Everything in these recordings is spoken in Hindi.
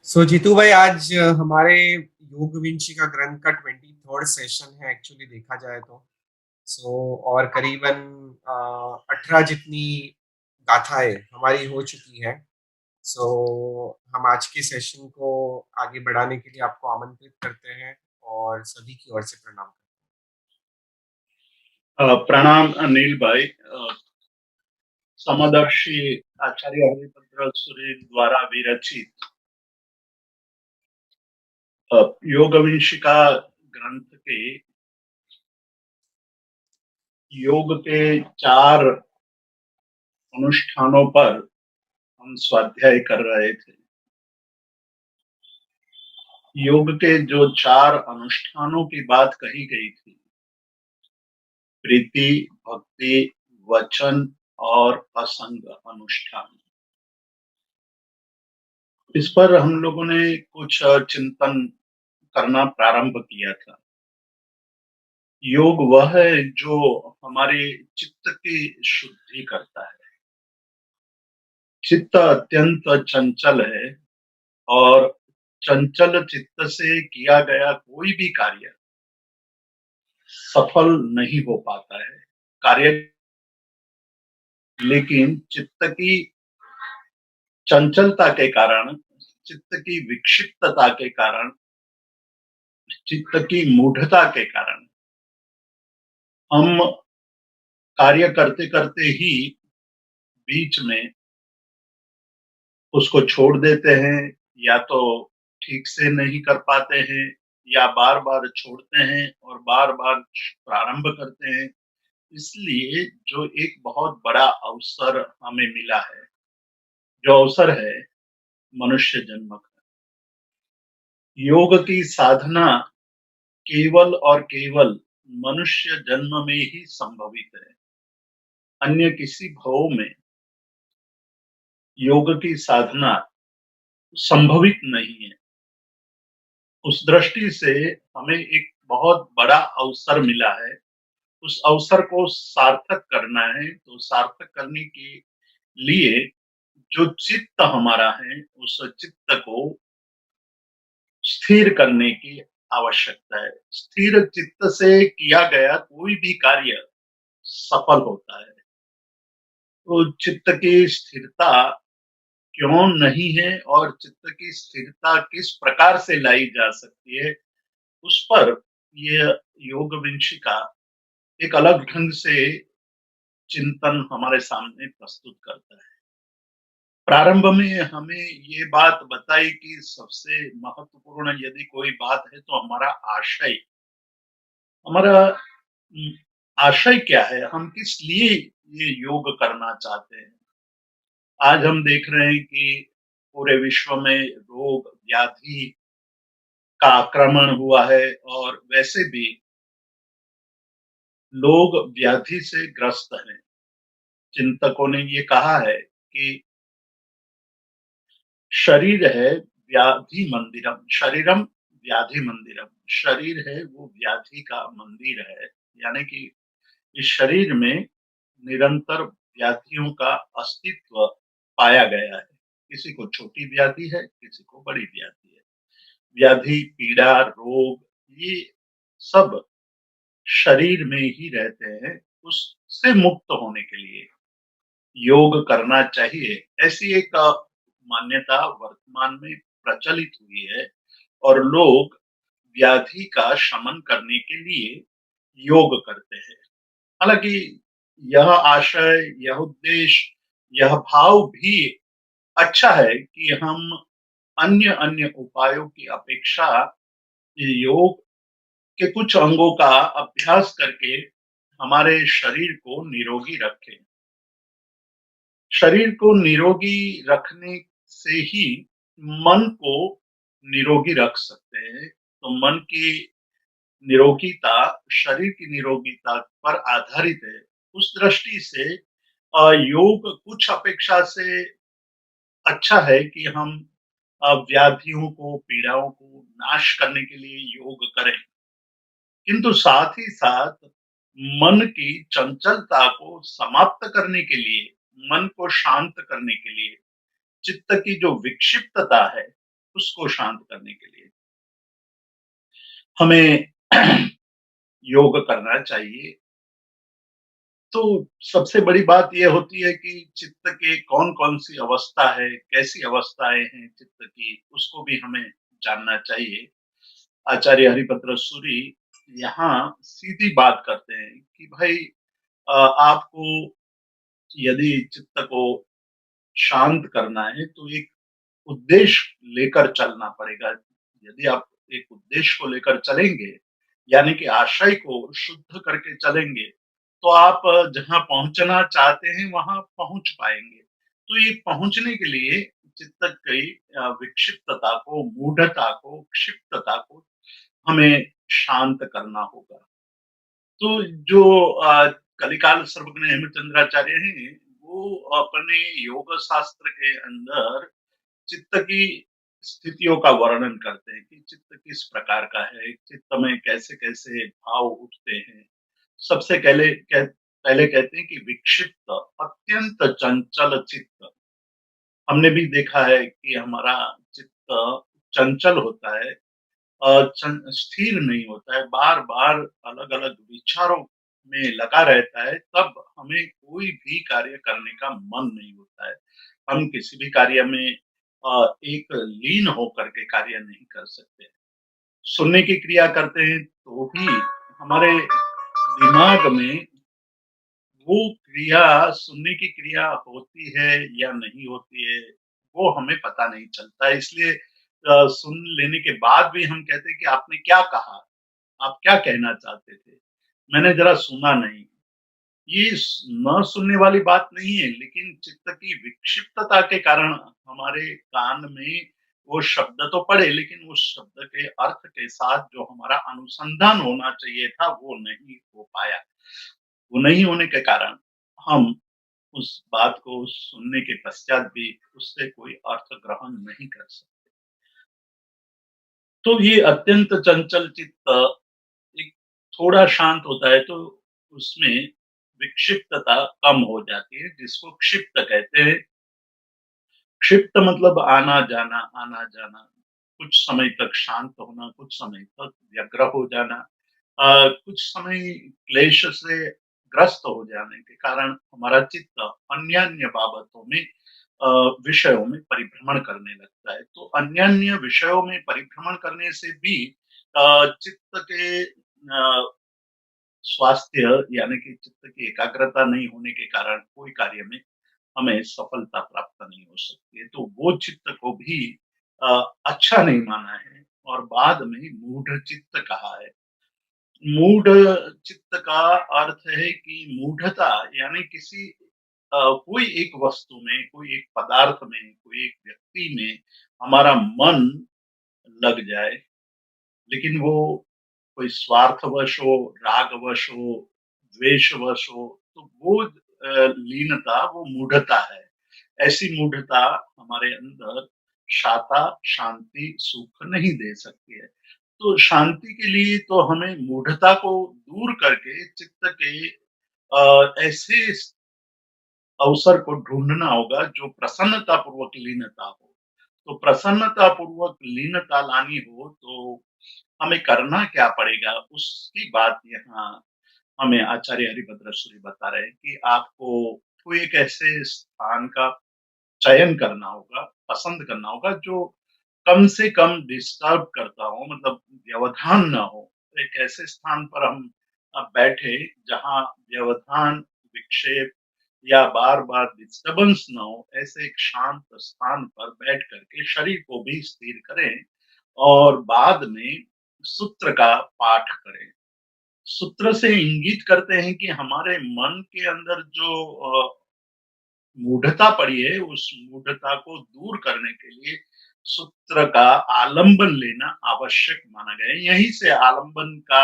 जीतू भाई, आज हमारे योग विंची का ग्रंथ का 23rd सेशन है एक्चुअली देखा जाए तो। और करीबन 18 जितनी गाथाएं हमारी हो चुकी हैं। सो हम आज के सेशन को आगे बढ़ाने के लिए आपको आमंत्रित करते हैं और सभी की ओर से प्रणाम करते प्रणाम अनिल भाई। समदर्शी आचार्य हरिभद्र सूरि द्वारा विरचित योगविंशिका ग्रंथ के योग के 4 अनुष्ठानों पर हम स्वाध्याय कर रहे थे। योग के जो 4 अनुष्ठानों की बात कही गई थी, प्रीति, भक्ति, वचन और असंग अनुष्ठान, इस पर हम लोगों ने कुछ चिंतन करना प्रारंभ किया था। योग वह है जो हमारे चित्त की शुद्धि करता है। चित्त अत्यंत चंचल है और चंचल चित्त से किया गया कोई भी कार्य सफल नहीं हो पाता है। कार्य, लेकिन चित्त की चंचलता के कारण, चित्त की विक्षिप्तता के कारण, चित्त की मूढ़ता के कारण हम कार्य करते करते ही बीच में उसको छोड़ देते हैं, या तो ठीक से नहीं कर पाते हैं, या बार बार छोड़ते हैं और बार बार प्रारंभ करते हैं। इसलिए जो एक बहुत बड़ा अवसर हमें मिला है, जो अवसर है मनुष्य जन्म का। योग की साधना केवल और केवल मनुष्य जन्म में ही संभवित है। अन्य किसी भव में योग की साधना संभवित नहीं है। उस दृष्टि से हमें एक बहुत बड़ा अवसर मिला है। उस अवसर को सार्थक करना है, तो सार्थक करने के लिए जो चित्त हमारा है, उस चित्त को स्थिर करने की आवश्यकता है। स्थिर चित्त से किया गया कोई भी कार्य सफल होता है। तो चित्त की स्थिरता क्यों नहीं है और चित्त की स्थिरता किस प्रकार से लाई जा सकती है, उस पर ये योग विंशिका एक अलग ढंग से चिंतन हमारे सामने प्रस्तुत करता है। प्रारंभ में हमें ये बात बताई कि सबसे महत्वपूर्ण यदि कोई बात है तो हमारा आशय, हमारा आशय क्या है, हम किस लिए ये योग करना चाहते हैं। आज हम देख रहे हैं कि पूरे विश्व में रोग व्याधि का आक्रमण हुआ है, और वैसे भी लोग व्याधि से ग्रस्त हैं। चिंतकों ने ये कहा है कि शरीर है व्याधि मंदिरम, शरीरम व्याधि मंदिरम। शरीर है वो व्याधि का मंदिर है, यानी कि इस शरीर में निरंतर व्याधियों का अस्तित्व पाया गया है। किसी को छोटी व्याधि है, किसी को बड़ी व्याधि है। व्याधि, पीड़ा, रोग, ये सब शरीर में ही रहते हैं। उससे मुक्त होने के लिए योग करना चाहिए, ऐसी एक मान्यता वर्तमान में प्रचलित हुई है। और लोग व्याधि का शमन करने के लिए योग करते हैं। हालांकि यह आशय, यह उद्देश्य, यह भाव भी अच्छा है कि हम अन्य अन्य उपायों की अपेक्षा योग के कुछ अंगों का अभ्यास करके हमारे शरीर को निरोगी रखें। शरीर को निरोगी रखने से ही मन को निरोगी रख सकते हैं। तो मन की निरोगीता शरीर की निरोगीता पर आधारित है। उस दृष्टि से योग कुछ अपेक्षा से अच्छा है कि हम व्याधियों को, पीड़ाओं को नाश करने के लिए योग करें, किंतु साथ ही साथ मन की चंचलता को समाप्त करने के लिए, मन को शांत करने के लिए, चित्त की जो विक्षिप्तता है उसको शांत करने के लिए हमें योग करना चाहिए। तो सबसे बड़ी बात ये होती है कि चित्त के कौन-कौन सी अवस्था है, कैसी अवस्थाएँ हैं चित्त की, उसको भी हमें जानना चाहिए। आचार्य हरिभद्र सूरी यहाँ सीधी बात करते हैं कि भाई आपको यदि चित्त को शांत करना है तो एक उद्देश्य लेकर चलना पड़ेगा। यदि आप एक उद्देश्य को लेकर चलेंगे, यानी कि आशय को शुद्ध करके चलेंगे, तो आप जहाँ पहुँचना चाहते हैं, वहाँ पहुँच पाएँगे। तो ये पहुँचने के लिए चित्त की विक्षिप्तता को, मूढ़ता को, क्षिप्तता को हमें शांत करना होगा। तो जो कलिकाल सर्वज्ञ हेमचंद्राचार्य हैं, वो अपने योग शास्त्र के अंदर चित्त की स्थितियों का वर्णन करते हैं कि चित्त किस प्रकार का है, चित्त में कैसे-कैसे भाव उठते हैं। सबसे पहले कहते हैं कि विक्षिप्त, अत्यंत चंचल चित्त। हमने भी देखा है कि हमारा चित्त चंचल होता है, स्थिर नहीं होता है, बार-बार अलग-अलग विचारों में लगा रहता है, तब हमें कोई भी कार्य करने का मन नहीं होता है। हम किसी भी कार्य में एक लीन होकर के कार्य नहीं कर सकते। सुनने की क्रिया करते हैं तो भी हमारे दिमाग में वो क्रिया सुनने की क्रिया होती है या नहीं होती है, वो हमें पता नहीं चलता है। इसलिए सुन लेने के बाद भी हम कहते हैं कि आपने क्या कहा? आप क्या कहना चाहते थे? मैंने ज़रा सुना नहीं। ये न सुनने वाली बात नहीं है, लेकिन चित्त की विक्षिप्तता के कारण हमारे कान में वो शब्द तो पड़े, लेकिन उस शब्द के अर्थ के साथ जो हमारा अनुसंधान होना चाहिए था, वो नहीं हो पाया। वो नहीं होने के कारण हम उस बात को सुनने के पश्चात भी उससे कोई अर्थ ग्रहण नहीं कर सकते। तो ये अत्यंत चंचल चित्त एक थोड़ा शांत होता है तो उसमें विक्षिप्तता कम हो जाती है, जिसको क्षिप्त कहते हैं। क्षिप्त मतलब आना-जाना, आना-जाना, कुछ समय तक शांत होना, कुछ समय तक व्यग्र हो जाना, कुछ समय क्लेश से ग्रस्त हो जाने के कारण हमारा चित्त अन्य-अन्य बाबतों में विषयों में परिभ्रमण करने लगता है। तो अन्य-अन्य विषयों में परिभ्रमण करने से भी चित्त के स्वास्थ्य यानी कि चित्त की एकाग्रता नहीं होने के कारण कोई कार्य में हमें सफलता प्राप्त नहीं हो सकती है। तो वो चित्त को भी अ, अच्छा नहीं माना है और बाद में मूढ़ चित्त कहा है। मूढ़ चित्त का अर्थ है कि मूढ़ता यानी किसी कोई एक वस्तु में, कोई एक पदार्थ में, कोई एक व्यक्ति में हमारा मन लग जाए, लेकिन वो कोई स्वार्थवश हो, रागवश हो, द्वेषवश हो, तो वो लीनता, वो मूढ़ता है। ऐसी मूढ़ता हमारे अंदर शांति, सुख नहीं दे सकती है। तो शांति के लिए तो हमें मूढ़ता को दूर करके चित्त के ऐसे अवसर को ढूँढना होगा जो प्रसन्नता पूर्वक लीनता हो। तो प्रसन्नता पूर्वक लीनता लानी हो तो हमें करना क्या पड़ेगा? उसकी बात यहाँ हमें आचार्य हरिभद्र सूरी बता रहे हैं कि आपको कोई एक ऐसे स्थान का चयन करना होगा, पसंद करना होगा जो कम से कम डिस्टर्ब करता हो, मतलब व्यवधान ना हो। एक ऐसे स्थान पर हम बैठे जहाँ व्यवधान, विक्षेप या बार-बार डिस्टर्बेंस ना हो, ऐसे एक शांत स्थान पर बैठ कर के शरीर को भी स्थिर करें और बाद में सूत्र का पाठ करें। सूत्र से इंगित करते हैं कि हमारे मन के अंदर जो मूढ़ता पड़ी है, उस मूढ़ता को दूर करने के लिए सूत्र का आलंबन लेना आवश्यक माना गया है। यहीं से आलंबन का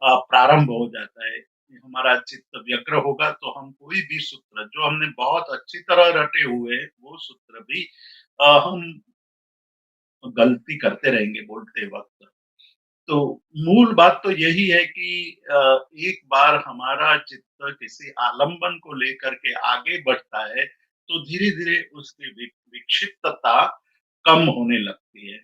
प्रारंभ हो जाता है। हमारा चित्त व्यग्र होगा तो हम कोई भी सूत्र जो हमने बहुत अच्छी तरह रटे हुए हैं, वो सूत्र भी हम गलती करते रहेंगे बोलते वक़्त। तो मूल बात तो यही है कि एक बार हमारा चित्त किसी आलंबन को लेकर के आगे बढ़ता है, तो धीरे-धीरे उसकी विक्षिप्तता कम होने लगती है।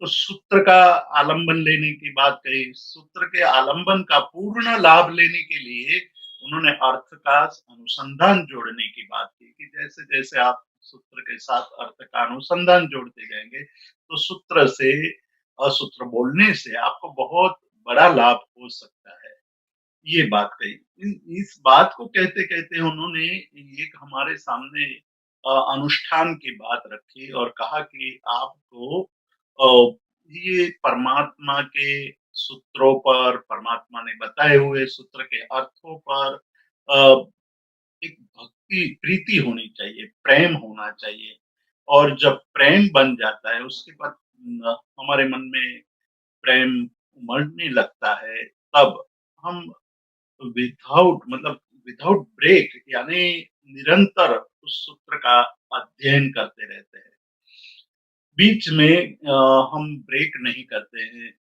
तो सूत्र का आलंबन लेने की बात कही, सूत्र के आलंबन का पूर्ण लाभ लेने के लिए उन्होंने अर्थ का अनुसंधान जोड़ने की बात की कि जैसे-जैसे आप सूत्र के साथ अर्थ का अनुसंधान जोड़ते जाएँगे, तो सूत्र से असूत्र बोलने से आपको बहुत बड़ा लाभ हो सकता है। ये बात कही। इस बात को कहते-कहते उन्होंने एक हमारे सामने अनुष्ठान की बात रखी और कहा कि आपको ये परमात्मा के सूत्रों पर, परमात्मा ने बताए हुए सूत्र के अर्थों पर अ, एक भक्ति, प्रीति होनी चाहिए, प्रेम होना चाहिए और जब प्रेम बन जाता है उसके बाद हमारे मन में प्रेम उमड़ने लगता है, तब हम विदाउट ब्रेक यानी निरंतर उस सूत्र का अध्ययन करते रहते हैं। बीच में हम ब्रेक नहीं करते हैं,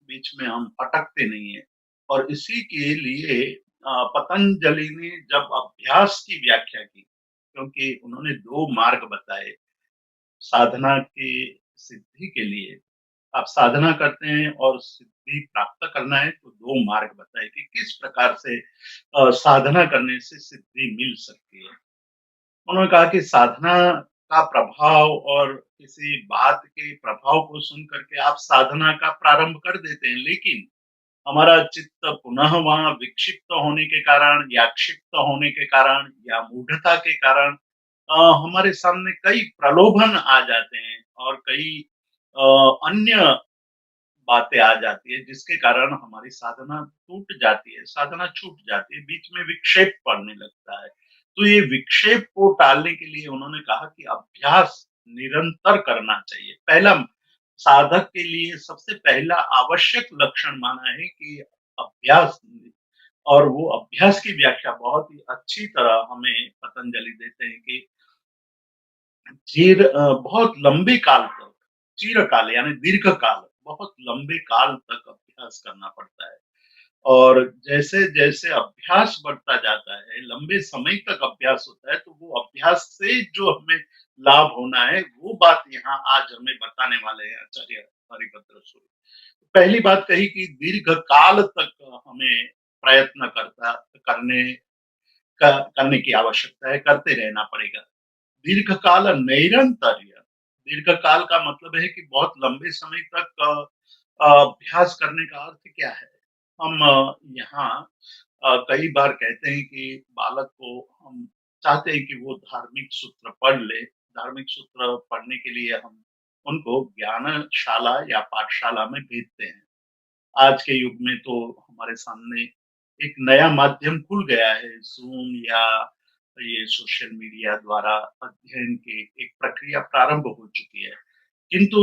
बीच में हम अटकते नहीं हैं और इसी के लिए पतंजलि ने जब अभ्यास की व्याख्या की, क्योंकि उन्होंने 2 मार्ग बताए साधना की सिद्धि के लिए आप साधना करते हैं और सिद्धि प्राप्त करना है तो 2 मार्ग बताए कि किस प्रकार से साधना करने से सिद्धि मिल सकती है। उन्होंने कहा कि साधना का प्रभाव और किसी बात के प्रभाव को सुन कर के आप साधना का प्रारंभ कर देते हैं, लेकिन हमारा चित्त पुनः वहाँ विक्षिप्त होने के कारण या क्षिप्त होने के कारण या मूढ़ता के कारण हमारे सामने कई प्रलोभन आ जाते हैं और कई अन्य बातें आ जाती है जिसके कारण हमारी साधना टूट जाती है, साधना छूट जाती है, बीच में विक्षेप पड़ने लगता है। तो ये विक्षेप को टालने के लिए उन्होंने कहा कि अभ्यास निरंतर करना चाहिए। पहला साधक के लिए सबसे पहला आवश्यक लक्षण माना है कि अभ्यास और वो अभ्यास की व्याख्या बहुत ही अच्छी तरह हमें पतंजलि देते हैं कि बहुत लंबे काल तक, चिरकाल यानी दीर्घ काल, बहुत लंबे काल तक अभ्यास करना पड़ता है। और जैसे-जैसे अभ्यास बढ़ता जाता है, लंबे समय तक अभ्यास होता है, तो वो अभ्यास से जो हमें लाभ होना है, वो बात यहाँ आज हमें बताने वाले हैं आचार्य हरिभद्र सूरि। पहली बात कही कि दीर्घ काल तक हमें प्रयत्न करता करने करने की आवश्यकता है, करते रहना पड़ेगा। दीर्घकाल नैरंतर्य, दीर्घकाल का मतलब है कि बहुत लंबे समय तक अभ्यास करने का अर्थ क्या है? हम यहाँ कई बार कहते हैं कि बालक को हम चाहते हैं कि वो धार्मिक सूत्र पढ़ ले, धार्मिक सूत्र पढ़ने के लिए हम उनको ज्ञानशाला या पाठशाला में भेजते हैं। आज के युग में तो हमारे सामने एक नया माध्यम खुल गया है, ज़ूम या ये सोशल मीडिया द्वारा अध्ययन की एक प्रक्रिया प्रारंभ हो चुकी है। किंतु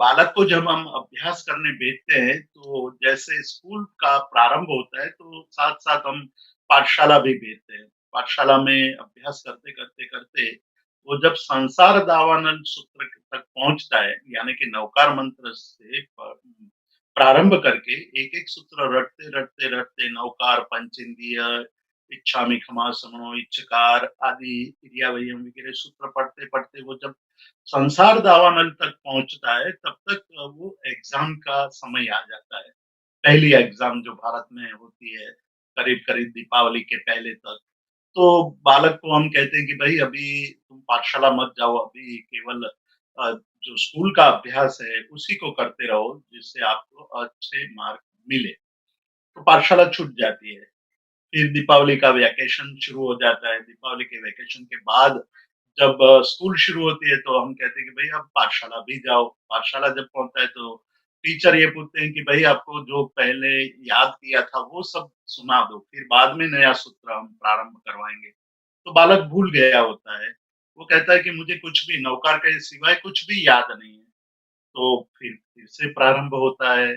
बालक को जब हम अभ्यास करने भेजते हैं, तो जैसे स्कूल का प्रारंभ होता है, तो साथ-साथ हम पाठशाला भी भेजते हैं। पाठशाला में अभ्यास करते-करते वो जब संसार दावानल सूत्र तक पहुँचता है, यानी कि नवकार मंत्र से प्रारंभ करके एक-एक सूत्र रटते-रटते नवकार, पंचेंद्रिय, इच्छामि खमासमनो, इच्छकार आदि क्रियावयम वगैरह सूत्र पढ़ते-पढ़ते वो जब संसार दावानल तक पहुँचता है, तब तक वो एग्ज़ाम का समय आ जाता है। पहली एग्ज़ाम जो भारत में होती है, करीब-करीब दीपावली के पहले तक। तो बालक को हम कहते हैं कि भई अभी तुम पाठशाला मत जाओ, अभी केवल अ, जो स्कूल का अभ्यास है, उसी को करते रहो, जिससे आपको अच्छे मार्क मिले। तो पाठशाला छूट जाती है। फिर दीपावली का वैकेशन शुरू हो जाता है। दीपावली के वैकेशन के बाद जब स्कूल शुरू होती है तो हम कहते हैं कि भई अब पाठशाला भी जाओ। पाठशाला जब पहुँचता है तो टीचर ये पूछते हैं कि भई आपको जो पहले याद किया था वो सब सुना दो, फिर बाद में नया सूत्र हम प्रारंभ करवाएँगे। तो बालक भूल गया होता है। वो कहता है कि मुझे कुछ भी नौकार के सिवाय कुछ भी याद नहीं है। तो फिर से प्रारंभ होता है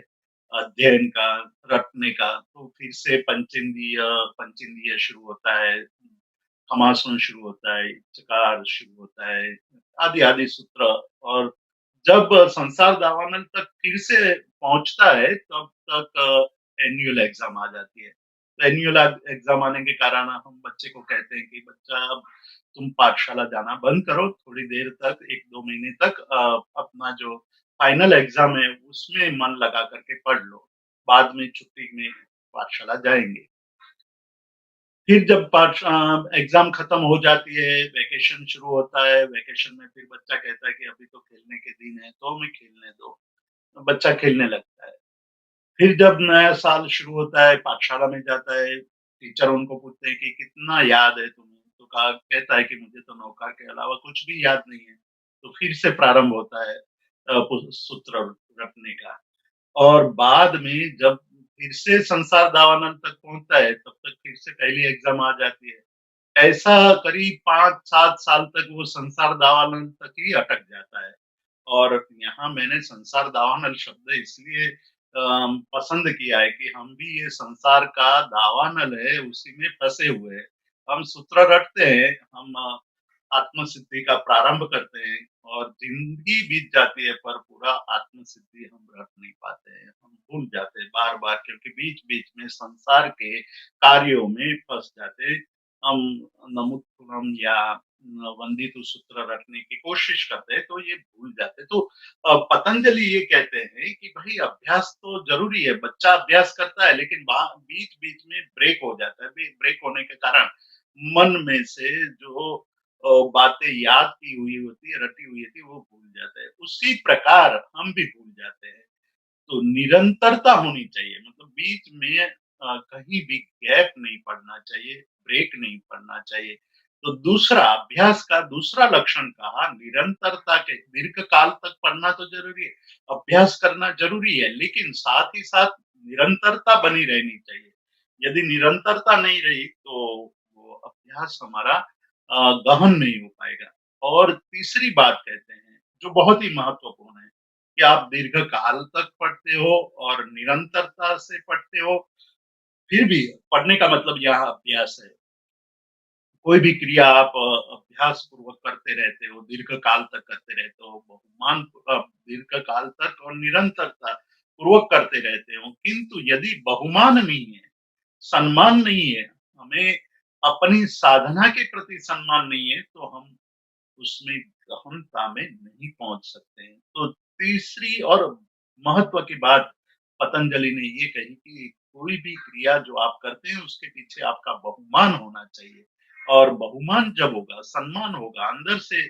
अध्ययन का, रटने का, तो फिर से पंचेंद्रिय शुरू होता है, समासन शुरू होता है, चकार शुरू होता है, आदि-आदि सूत्र और जब संसार दावानल तक फिर से पहुँचता है, तब तक एनुअल एग्ज़ाम आ जाती है। तो एनुअल एग्ज़ाम आने के कारण हम बच्चे को कहते हैं कि बच्चा अब तुम पाठशाला जाना बंद करो, थोड़ी देर तक 1-2 महीने तक अपना जो फाइनल एग्ज़ाम है उसमें मन लगा कर के पढ़ लो, बाद में छुट्टी में पाठशाला जाएँगे। फिर जब एग्ज़ाम खत्म हो जाती है, वैकेशन शुरू होता है, वैकेशन में फिर बच्चा कहता है कि अभी तो खेलने के दिन है, तो हमें खेलने दो, तो बच्चा खेलने लगता है। फिर जब नया साल शुरू होता है, पाठशाला में जाता है, टीचर उनको पूछते हैं कि कितना याद है तुम्हें? तो कहा कहता है कि मुझे तो नौका के अलावा कुछ भी याद नहीं है। तो फिर से प्रारंभ होता है पु सूत्र रटने का। और बाद में जब फिर से संसार दावानल तक पहुँचता है, तब तक फिर से पहली एग्ज़ाम आ जाती है। ऐसा करीब 5-7 साल तक वो संसार दावानल तक ही अटक जाता है। और यहाँ मैंने संसार दावानल शब्द इसलिए पसंद किया है कि हम भी ये संसार का दावानल है, उसी में फँसे हुए हैं। हम सूत्र रटते हैं, हम आत्म सिद्धि का प्रारंभ करते हैं और ज़िंदगी बीत जाती है पर पूरा आत्म सिद्धि हम रट नहीं पाते हैं। हम भूल जाते हैं बार-बार क्योंकि बीच-बीच में संसार के कार्यों में फँस जाते हैं। हम नमुत्तुरम या वंदितु सूत्र रटने की कोशिश करते हैं तो ये भूल जाते हैं। तो पतंजलि ये कहते हैं कि भई अभ्यास तो ज़रूरी है, बच्चा अभ्यास करता है लेकिन बीच-बीच में ब्रेक हो जाता है। ब्रेक होने के कारण मन में से जो बातें याद की हुई होती है, रटी हुई होती है, वो भूल जाते हैं। उसी प्रकार हम भी भूल जाते हैं। तो निरंतरता होनी चाहिए मतलब बीच में कहीं भी गैप नहीं पड़ना चाहिए, ब्रेक नहीं पड़ना चाहिए। तो दूसरा अभ्यास का दूसरा लक्षण कहा निरंतरता के दीर्घ काल तक पढ़ना तो ज़रूरी है, अभ्यास करना ज़रूरी है, लेकिन साथ ही साथ निरंतरता बनी रहनी चाहिए। यदि निरंतरता नहीं रही तो वो अभ्यास हमारा गहन नहीं हो पाएगा। और तीसरी बात कहते हैं, जो बहुत ही महत्वपूर्ण है कि आप दीर्घकाल तक पढ़ते हो और निरंतरता से पढ़ते हो, फिर भी पढ़ने का मतलब यहाँ अभ्यास है। कोई भी क्रिया आप अभ्यास पूर्वक करते रहते हो, दीर्घकाल तक करते रहते हो, दीर्घकाल तक और निरंतरता पूर्वक करते रहते हो, किंतु यदि बहुमान नहीं है, सम्मान नहीं है, हमें अपनी साधना के प्रति सम्मान नहीं है, तो हम उसमें गहनता में नहीं पहुँच सकते हैं। तो तीसरी और महत्व की बात पतंजलि ने ये कही कि कोई भी क्रिया जो आप करते हैं उसके पीछे आपका बहुमान होना चाहिए और बहुमान जब होगा, सम्मान होगा, अंदर से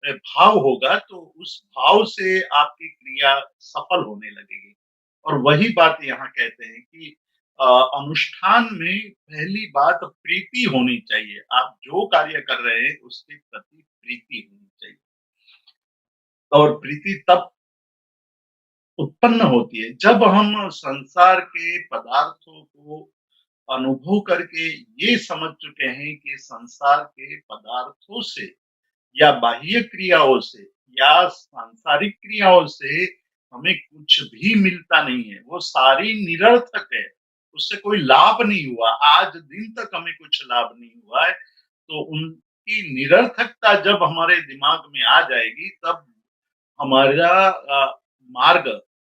भाव होगा तो उस भाव से आपकी क्रिया सफल होने लगेगी। और वही बात यहाँ कहते हैं कि अ, अनुष्ठान में पहली बात प्रीति होनी चाहिए। आप जो कार्य कर रहे हैं उसके प्रति प्रीति होनी चाहिए। और प्रीति तब उत्पन्न होती है जब हम संसार के पदार्थों को अनुभव करके ये समझ चुके हैं कि संसार के पदार्थों से या बाह्य क्रियाओं से या सांसारिक क्रियाओं से हमें कुछ भी मिलता नहीं है। वो सारी निरर्थक है। उससे कोई लाभ नहीं हुआ। आज दिन तक हमें कुछ लाभ नहीं हुआ है। तो उनकी निरर्थकता जब हमारे दिमाग में आ जाएगी तब हमारा मार्ग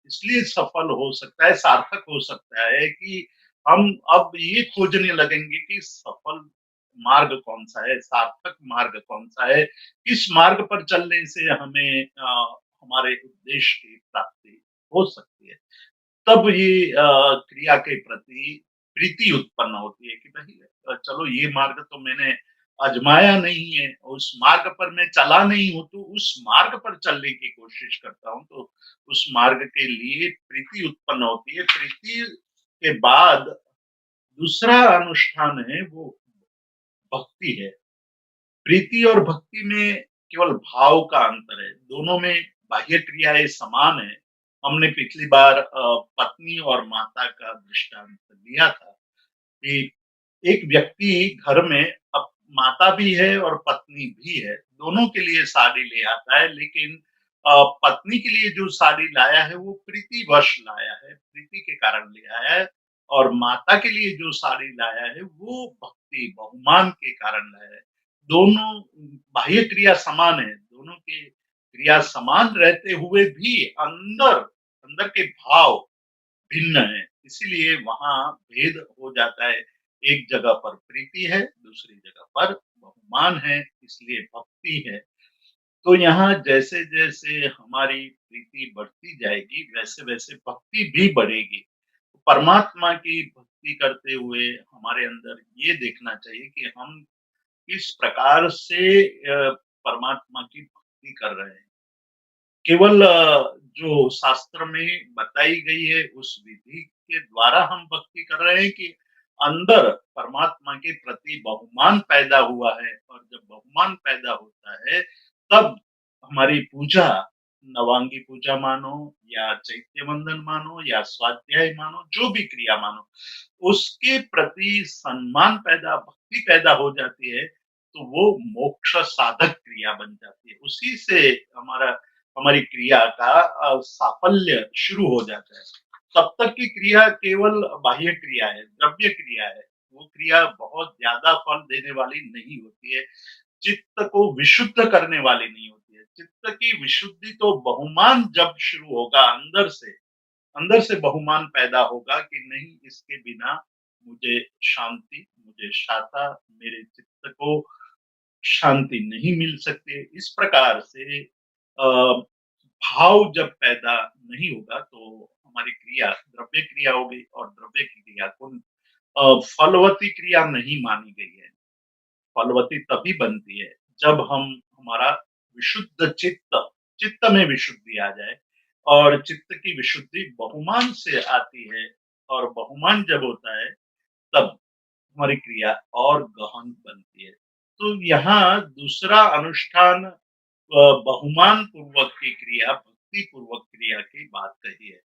इसलिए सफल हो सकता है, सार्थक हो सकता है कि हम अब ये खोजने लगेंगे कि सफल मार्ग कौन-सा है, सार्थक मार्ग कौन-सा है, किस मार्ग पर चलने से हमें हमारे उद्देश्य की प्राप्ति हो सकती है। तब ये क्रिया के प्रति प्रीति उत्पन्न होती है कि भई चलो ये मार्ग तो मैंने आज़माया नहीं है, उस मार्ग पर मैं चला नहीं हूँ, तो उस मार्ग पर चलने की कोशिश करता हूँ, तो उस मार्ग के लिए प्रीति उत्पन्न होती है। प्रीति के बाद दूसरा अनुष्ठान है वो भक्ति है। प्रीति और भक्ति में केवल भाव का अंतर है, दोनों में बाह्य क्रियाएँ समान हैं। हमने पिछली बार पत्नी और माता का दृष्टांत दिया था कि एक व्यक्ति घर में अब माता भी है और पत्नी भी है, दोनों के लिए साड़ी ले आता है लेकिन पत्नी के लिए जो साड़ी लाया है वो प्रीतिवश लाया है, प्रीति के कारण ले आया है और माता के लिए जो साड़ी लाया है वो भक्ति, बहुमान के कारण लाया है। दोनों बाह्य क्रिया समान है, दोनों की क्रिया समान रहते हुए भी अंदर अंदर के भाव भिन्न है, इसीलिए वहाँ भेद हो जाता है। एक जगह पर प्रीति है, दूसरी जगह पर बहुमान है इसलिए भक्ति है। तो यहाँ जैसे-जैसे हमारी प्रीति बढ़ती जाएगी, वैसे-वैसे भक्ति भी बढ़ेगी। परमात्मा की भक्ति करते हुए हमारे अंदर ये देखना चाहिए कि हम किस प्रकार से परमात्मा की भक्ति कर रहे हैं। केवल जो शास्त्र में बताई गई है उस विधि के द्वारा हम भक्ति कर रहे हैं कि अंदर परमात्मा के प्रति बहुमान पैदा हुआ है और जब बहुमान पैदा होता है तब हमारी पूजा नवांगी पूजा मानो या चैत्य वंदन मानो या स्वाध्याय मानो जो भी क्रिया मानो उसके प्रति सम्मान पैदा भक्ति पैदा हो जाती है तो वो मोक्ष साधक क्रिया बन जाती है उसी से हमारा हमारी क्रिया का साफल्य शुरू हो जाता है। तब तक की क्रिया केवल बाह्य क्रिया है, द्रव्य क्रिया है। वो क्रिया बहुत ज़्यादा फल देने वाली नहीं होती है। चित्त को विशुद्ध करने वाली नहीं होती है। चित्त की विशुद्धि तो बहुमान जब शुरू होगा अंदर से बहुमान पैदा होगा कि नहीं इसके बिना मुझे शांति, मुझे शाता, मेरे चित्त को शांति नहीं मिल सकती। इस प्रकार से भाव जब पैदा नहीं होगा तो हमारी क्रिया द्रव्य क्रिया हो गई और द्रव्य की क्रिया को फलवती क्रिया नहीं मानी गई है। फलवती तभी बनती है जब हम हमारा विशुद्ध चित्त में विशुद्धि आ जाए और चित्त की विशुद्धि बहुमान से आती है और बहुमान जब होता है तब हमारी क्रिया और गहन बनती है। तो यहाँ दूसरा अनुष्ठान बहुमान पूर्वक की क्रिया, भक्ति पूर्वक क्रिया की बात कही है।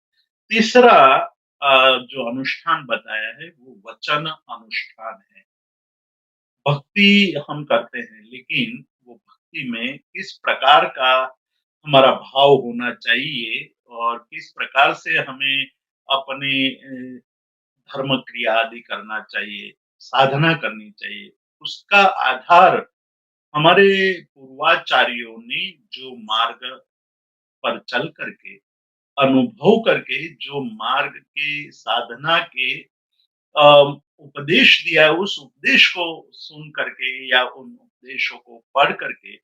तीसरा जो अनुष्ठान बताया है वो वचन अनुष्ठान है। भक्ति हम करते हैं लेकिन वो भक्ति में किस प्रकार का हमारा भाव होना चाहिए और किस प्रकार से हमें अपने धर्म क्रिया आदि करना चाहिए, साधना करनी चाहिए। उसका आधार हमारे पूर्वाचार्यों ने जो मार्ग पर चल करके, अनुभव करके जो मार्ग के साधना के उपदेश दिया है, उस उपदेश को सुन करके या उन उपदेशों को पढ़ करके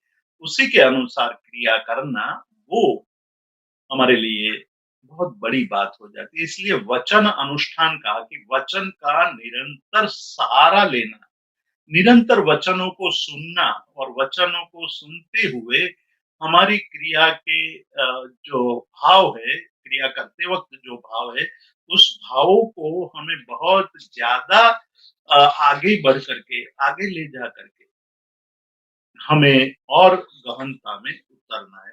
उसी के अनुसार क्रिया करना, वो हमारे लिए बहुत बड़ी बात हो जाती है। इसलिए वचन अनुष्ठान कहा कि वचन का निरंतर सहारा लेना, निरंतर वचनों को सुनना और वचनों को सुनते हुए हमारी क्रिया के जो भाव है, क्रिया करते वक़्त जो भाव है, उस भावों को हमें बहुत ज़्यादा आगे बढ़ करके, आगे ले जा करके हमें और गहनता में उतरना है।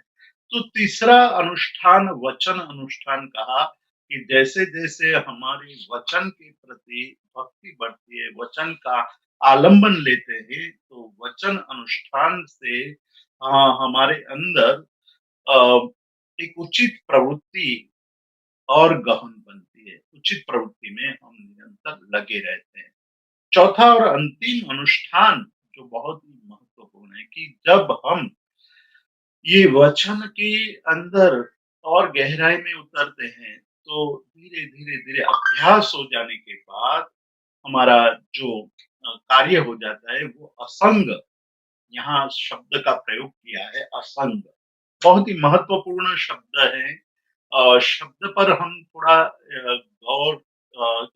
तो तीसरा अनुष्ठान वचन अनुष्ठान कहा कि जैसे-जैसे हमारी वचन के प्रति भक्ति बढ़ती है, वचन का आलंबन लेते हैं, तो वचन अनुष्ठान से हमारे अंदर अ, एक उचित प्रवृत्ति और गहन बनती है। उचित प्रवृत्ति में हम निरंतर लगे रहते हैं। चौथा और अंतिम अनुष्ठान जो बहुत ही महत्वपूर्ण है कि जब हम ये वचन के अंदर और गहराई में उतरते हैं, तो धीरे-धीरे अभ्यास हो जाने के बाद हमारा जो कार्य हो जाता है वो असंग यहाँ शब्द का प्रयोग किया है असंग। बहुत ही महत्वपूर्ण शब्द है। शब्द पर हम थोड़ा गौर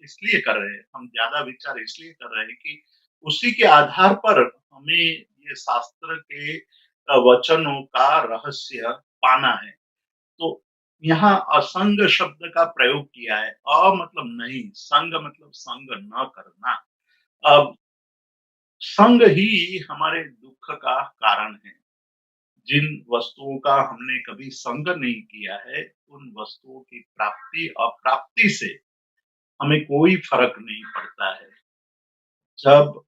इसलिए कर रहे हैं, हम ज़्यादा विचार इसलिए कर रहे हैं कि उसी के आधार पर हमें ये शास्त्र के वचनों का रहस्य पाना है। तो यहाँ असंग शब्द का प्रयोग किया है। मतलब नहीं, संग मतलब संग न करना। अब संग ही हमारे दुःख का कारण है। जिन वस्तुओं का हमने कभी संग नहीं किया है, उन वस्तुओं की प्राप्ति-अप्राप्ति से हमें कोई फ़र्क नहीं पड़ता है। जब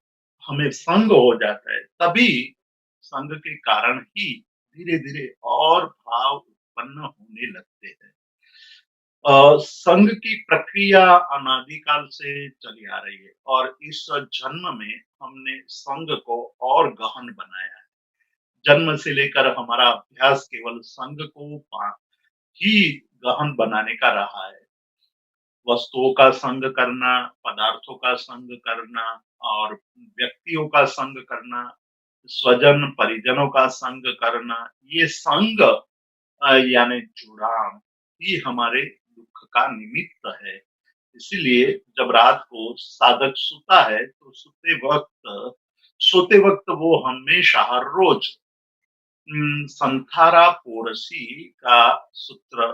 हमें संग हो जाता है, तभी संग के कारण ही धीरे-धीरे और भाव उत्पन्न होने लगते हैं। संघ की प्रक्रिया अनादिकाल से चली आ रही है और इस जन्म में हमने संघ को और गहन बनाया है। जन्म से लेकर हमारा अभ्यास केवल संघ को ही गहन बनाने का रहा है। वस्तुओं का संग करना, पदार्थों का संग करना और व्यक्तियों का संग करना, स्वजन परिजनों का संग करना, ये संग यानी जुड़ाव ही हमारे दुःख का निमित्त है। इसीलिए जब रात को साधक सोता है तो सोते वक़्त वो हमेशा हर रोज़ संथारा पोरसी का सूत्र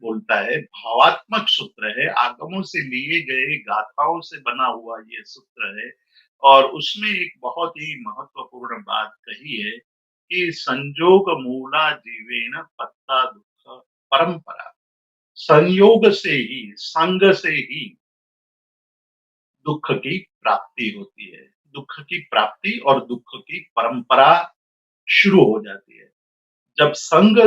बोलता है, भावात्मक सूत्र है, आगमों से लिए गए गाथाओं से बना हुआ ये सूत्र है और उसमें एक बहुत ही महत्वपूर्ण बात कही है कि संजोग मूला जीवेन पत्ता दुःख परंपरा। संयोग से ही, संग से ही दुःख की प्राप्ति होती है। दुःख की प्राप्ति और दुःख की परंपरा शुरू हो जाती है। जब संग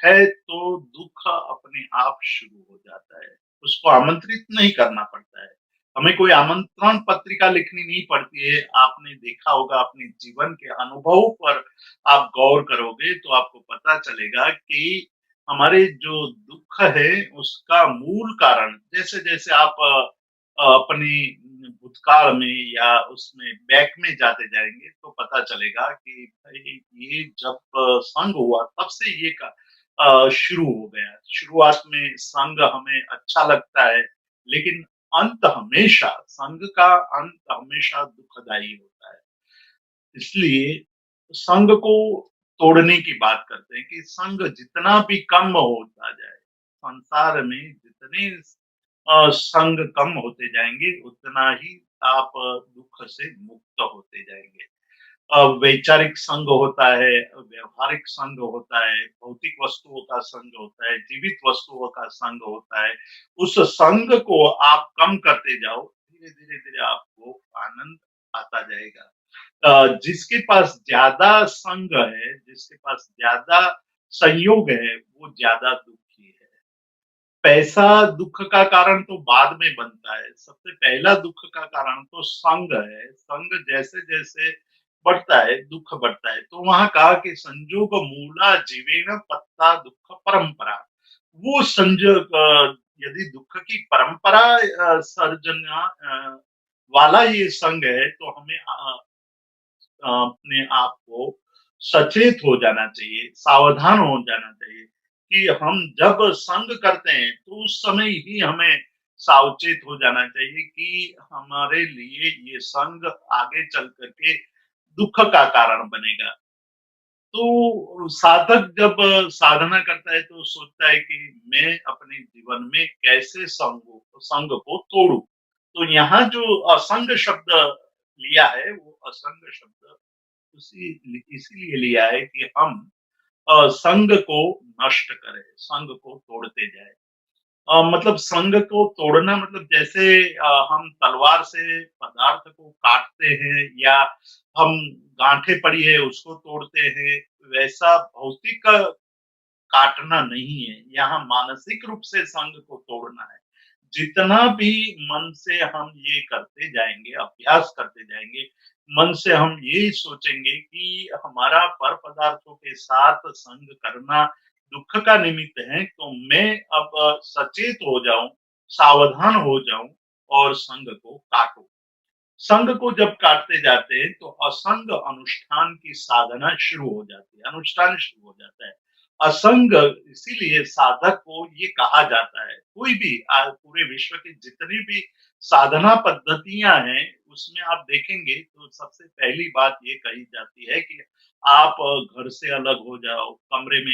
है तो दुःख अपने आप शुरू हो जाता है। उसको आमंत्रित नहीं करना पड़ता है। हमें कोई आमंत्रण पत्रिका लिखनी नहीं पड़ती है। आपने देखा होगा अपने जीवन के अनुभव पर आप गौर करोगे तो आपको पता चलेगा कि हमारे जो दुःख है उसका मूल कारण जैसे-जैसे आप अपनी भूतकाल में या उसमें बैक में जाते जाएँगे तो पता चलेगा कि भई ये जब संग हुआ तब से ये शुरू हो गया। शुरुआत में संग हमें अच्छा लगता है, लेकिन संग का अंत हमेशा दुखदाई होता है। इसलिए संग को तोड़ने की बात करते हैं कि संग जितना भी कम होता जाए, संसार में जितने संग कम होते जाएँगे, उतना ही आप दुःख से मुक्त होते जाएँगे। वैचारिक संग होता है, व्यावहारिक संग होता है, भौतिक वस्तुओं का संग होता है, जीवित वस्तुओं का संग होता है। उस संग को आप कम करते जाओ, धीरे-धीरे आपको आनंद आता जाएगा। जिसके पास ज़्यादा संग है, जिसके पास ज़्यादा संयोग है, वो ज़्यादा दुखी है। पैसा दुःख का कारण तो बाद में बनता है। सबसे पहला दुःख का कारण तो संग है। संग जैसे-जैसे बढ़ता है, दुःख बढ़ता है। तो वहाँ कहा कि संजोग मूला जीवेन पत्ता दुःख परंपरा। वो संजोग यदि दुःख की परंपरा वाला ये संग है तो हमें अपने आप को सचेत हो जाना चाहिए, सावधान हो जाना चाहिए कि हम जब संग करते हैं तो उस समय ही हमें सावचेत हो जाना चाहिए कि हमारे लिए ये संग आगे चल करके दुःख का कारण बनेगा। तो साधक जब साधना करता है तो सोचता है कि मैं अपने जीवन में कैसे संग को तोड़ूं। तो यहाँ जो असंग शब्द लिया है वो असंग शब्द उसी इसीलिए लिया है कि हम संग को नष्ट करें, संग को तोड़ते जाए। मतलब संग को तोड़ना मतलब जैसे हम तलवार से पदार्थ को काटते हैं या हम गांठें पड़ी है उसको तोड़ते हैं, वैसा भौतिक काटना नहीं है, यहाँ मानसिक रूप से संग को तोड़ना है। जितना भी मन से हम ये करते जाएँगे, अभ्यास करते जाएँगे, मन से हम ये सोचेंगे कि हमारा पर पदार्थों के साथ संग करना दुःख का निमित्त है, तो मैं अब सचेत हो जाऊँ, सावधान हो जाऊँ और संग को काटूँ। संघ को जब काटते जाते हैं तो असंग अनुष्ठान की साधना शुरू हो जाती है, अनुष्ठान शुरू हो जाता है। असंग इसीलिए साधक को ये कहा जाता है, कोई भी पूरे विश्व की जितनी भी साधना पद्धतियां हैं, उसमें आप देखेंगे तो सबसे पहली बात ये कही जाती है कि आप घर से अलग हो जाओ,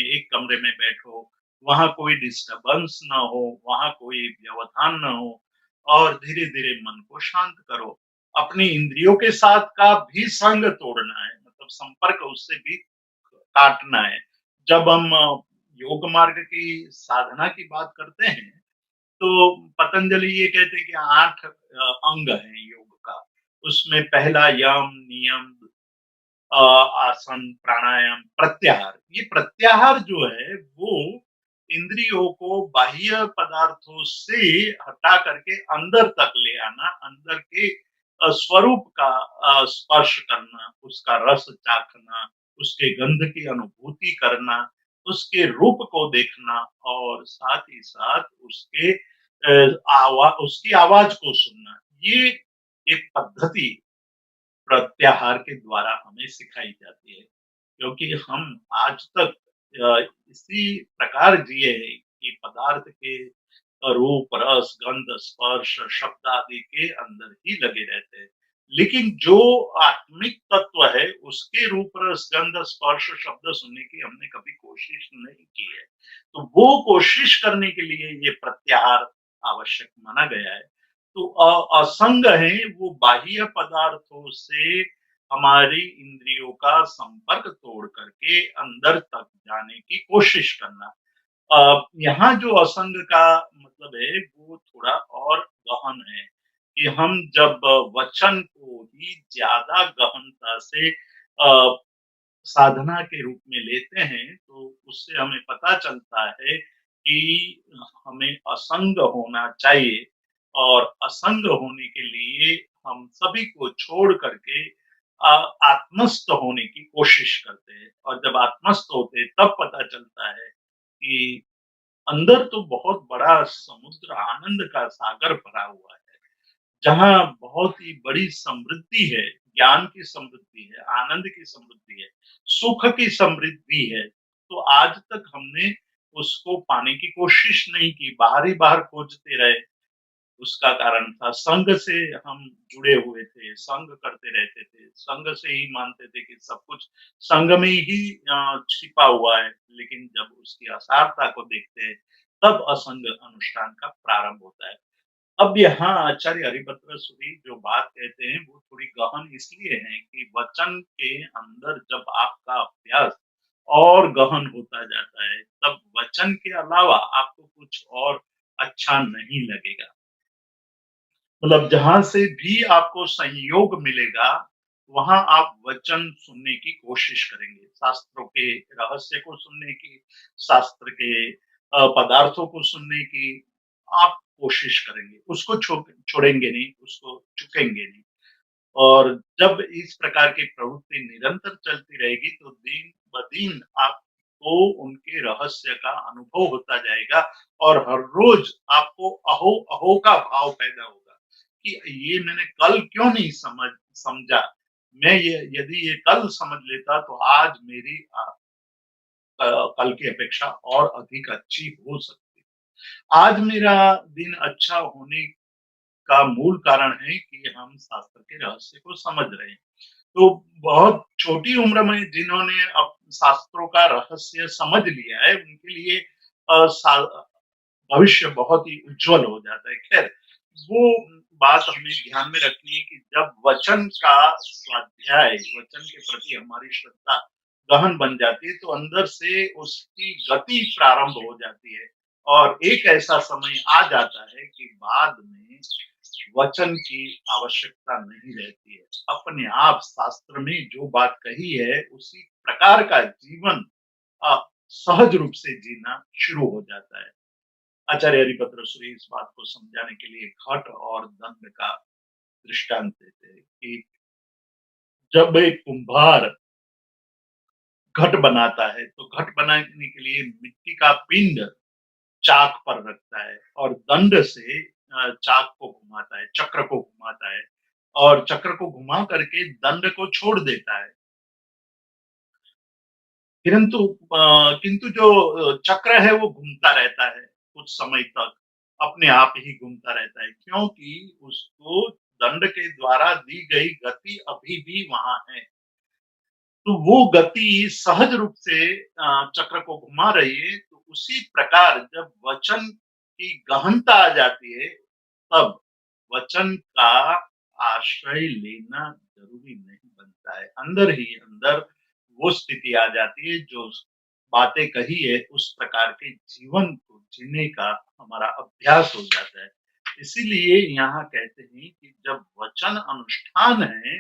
एक कमरे में बैठो, वहां कोई डिस्टरबेंस ना हो, वहां कोई व्यवधान ना हो और धीरे-धीरे मन को शांत करो। अपनी इंद्रियों के साथ का भी संग तोड़ना है, मतलब संपर्क उससे भी काटना है। जब हम योग मार्ग की साधना की बात करते हैं, तो पतंजलि ये कहते हैं कि 8 अंग हैं योग का। उसमें पहला यम, नियम, आसन, प्राणायाम, प्रत्याहार। ये प्रत्याहार जो है वो इंद्रियों को बाह्य पदार्थों से हटा करके अंदर तक ले आना, अंदर के स्वरूप का स्पर्श करना, उसका रस चाखना, उसके गंध की अनुभूति करना, उसके रूप को देखना और साथ ही साथ उसकी आवाज को सुनना। ये एक पद्धति प्रत्याहार के द्वारा हमें सिखाई जाती है। क्योंकि हम आज तक इसी प्रकार जिए हैं कि पदार्थ के रूप, रस, गंध, स्पर्श, शब्द आदि के अंदर ही लगे रहते हैं। लेकिन जो आत्मिक तत्व है, उसके रूप, रस, गंध, स्पर्श, शब्द सुनने की हमने कभी कोशिश नहीं की है। तो वो कोशिश करने के लिए ये प्रत्याहार आवश्यक माना गया है। तो असंग है वो बाह्य पदार्थों से हमारी इंद्रियों का संपर्क तोड़ करके अंदर तक जाने की कोशिश करना। यहाँ जो असंग का मतलब है वो थोड़ा और गहन है कि हम जब वचन को ही ज्यादा गहनता से साधना के रूप में लेते हैं, तो उससे हमें पता चलता है कि हमें असंग होना चाहिए और असंग होने के लिए हम सभी को छोड़ करके आत्मस्थ होने की कोशिश करते हैं और जब आत्मस्थ होते हैं तब पता चलता है कि अंदर तो बहुत बड़ा समुद्र आनंद का सागर भरा हुआ है। जहाँ बहुत ही बड़ी समृद्धि है, ज्ञान की समृद्धि है, आनंद की समृद्धि है, सुख की समृद्धि है। तो आज तक हमने उसको पाने की कोशिश नहीं की, बाहर ही बाहर खोजते रहे। उसका कारण था संग से हम जुड़े हुए थे, संग करते रहते थे, संग से ही मानते थे कि सब कुछ संग में ही छिपा हुआ है। लेकिन जब उसकी असारता को देखते हैं, तब असंग अनुष्ठान का प्रारंभ होता है। अब यहाँ आचार्य हरिभद्र सूरी जो बात कहते हैं वो थोड़ी गहन इसलिए है कि वचन के अंदर जब आपका अभ्यास और गहन होता जाता है तब वचन के अलावा आपको कुछ और अच्छा नहीं लगेगा। मतलब जहां से भी आपको संयोग मिलेगा वहां आप वचन सुनने की कोशिश करेंगे, शास्त्रों के रहस्य को सुनने की, शास्त्र के पदार्थों को सुनने की आप कोशिश करेंगे, उसको छोड़ेंगे नहीं, उसको चुकेंगे नहीं। और जब इस प्रकार की प्रवृत्ति निरंतर चलती रहेगी तो दिन ब दिन आपको उनके रहस्य का अनुभव होता जाएगा और हर रोज आपको अहो अहो का भाव पैदा होगा कि ये मैंने कल क्यों नहीं समझा। मैं ये यदि ये कल समझ लेता तो आज मेरी कल की अपेक्षा और अधिक अच्छी हो सकती। आज मेरा दिन अच्छा होने का मूल कारण है कि हम शास्त्र के रहस्य को समझ रहे हैं। तो बहुत छोटी उम्र में जिन्होंने अब शास्त्रों का रहस्य समझ लिया है, उनके लिए भविष्य बहुत ही उज्जवल हो जाता है। खैर, वो बात हमें ध्यान में रखनी है कि जब वचन का स्वाध्याय, वचन के प्रति हमारी श्रद्धा गहन बन जाती है, तो अंदर से उसकी गति प्रारंभ हो जाती है और एक ऐसा समय आ जाता है कि बाद में वचन की आवश्यकता नहीं रहती है। अपने आप शास्त्र में जो बात कही है, उसी प्रकार का जीवन अ, सहज रूप से जीना शुरू हो जाता है। आचार्य हरिभद्र सूरी इस बात को समझाने के लिए घट और दंड का दृष्टांत देते हैं कि जब एक कुम्हार घट बनाता है, तो घट बनाने के लिए मिट्टी का पिंड चाक पर रखता है और दंड से चाक को घुमाता है, चक्र को घुमाता है और चक्र को घुमा करके दंड को छोड़ देता है। किंतु किंतु जो चक्र है वो घूमता रहता है कुछ समय तक, अपने आप ही घूमता रहता है क्योंकि उसको दंड के द्वारा दी गई गति अभी भी वहां है। तो वो गति सहज रूप से चक्र को घुमा रही है। तो उसी प्रकार जब वचन की गहनता आ जाती है, तब वचन का आश्रय लेना जरूरी नहीं बनता है। अंदर ही अंदर वो स्थिति आ जाती है जो बातें कही है उस प्रकार के जीवन को जीने का हमारा अभ्यास हो जाता है। इसीलिए यहाँ कहते हैं कि जब वचन अनुष्ठान है,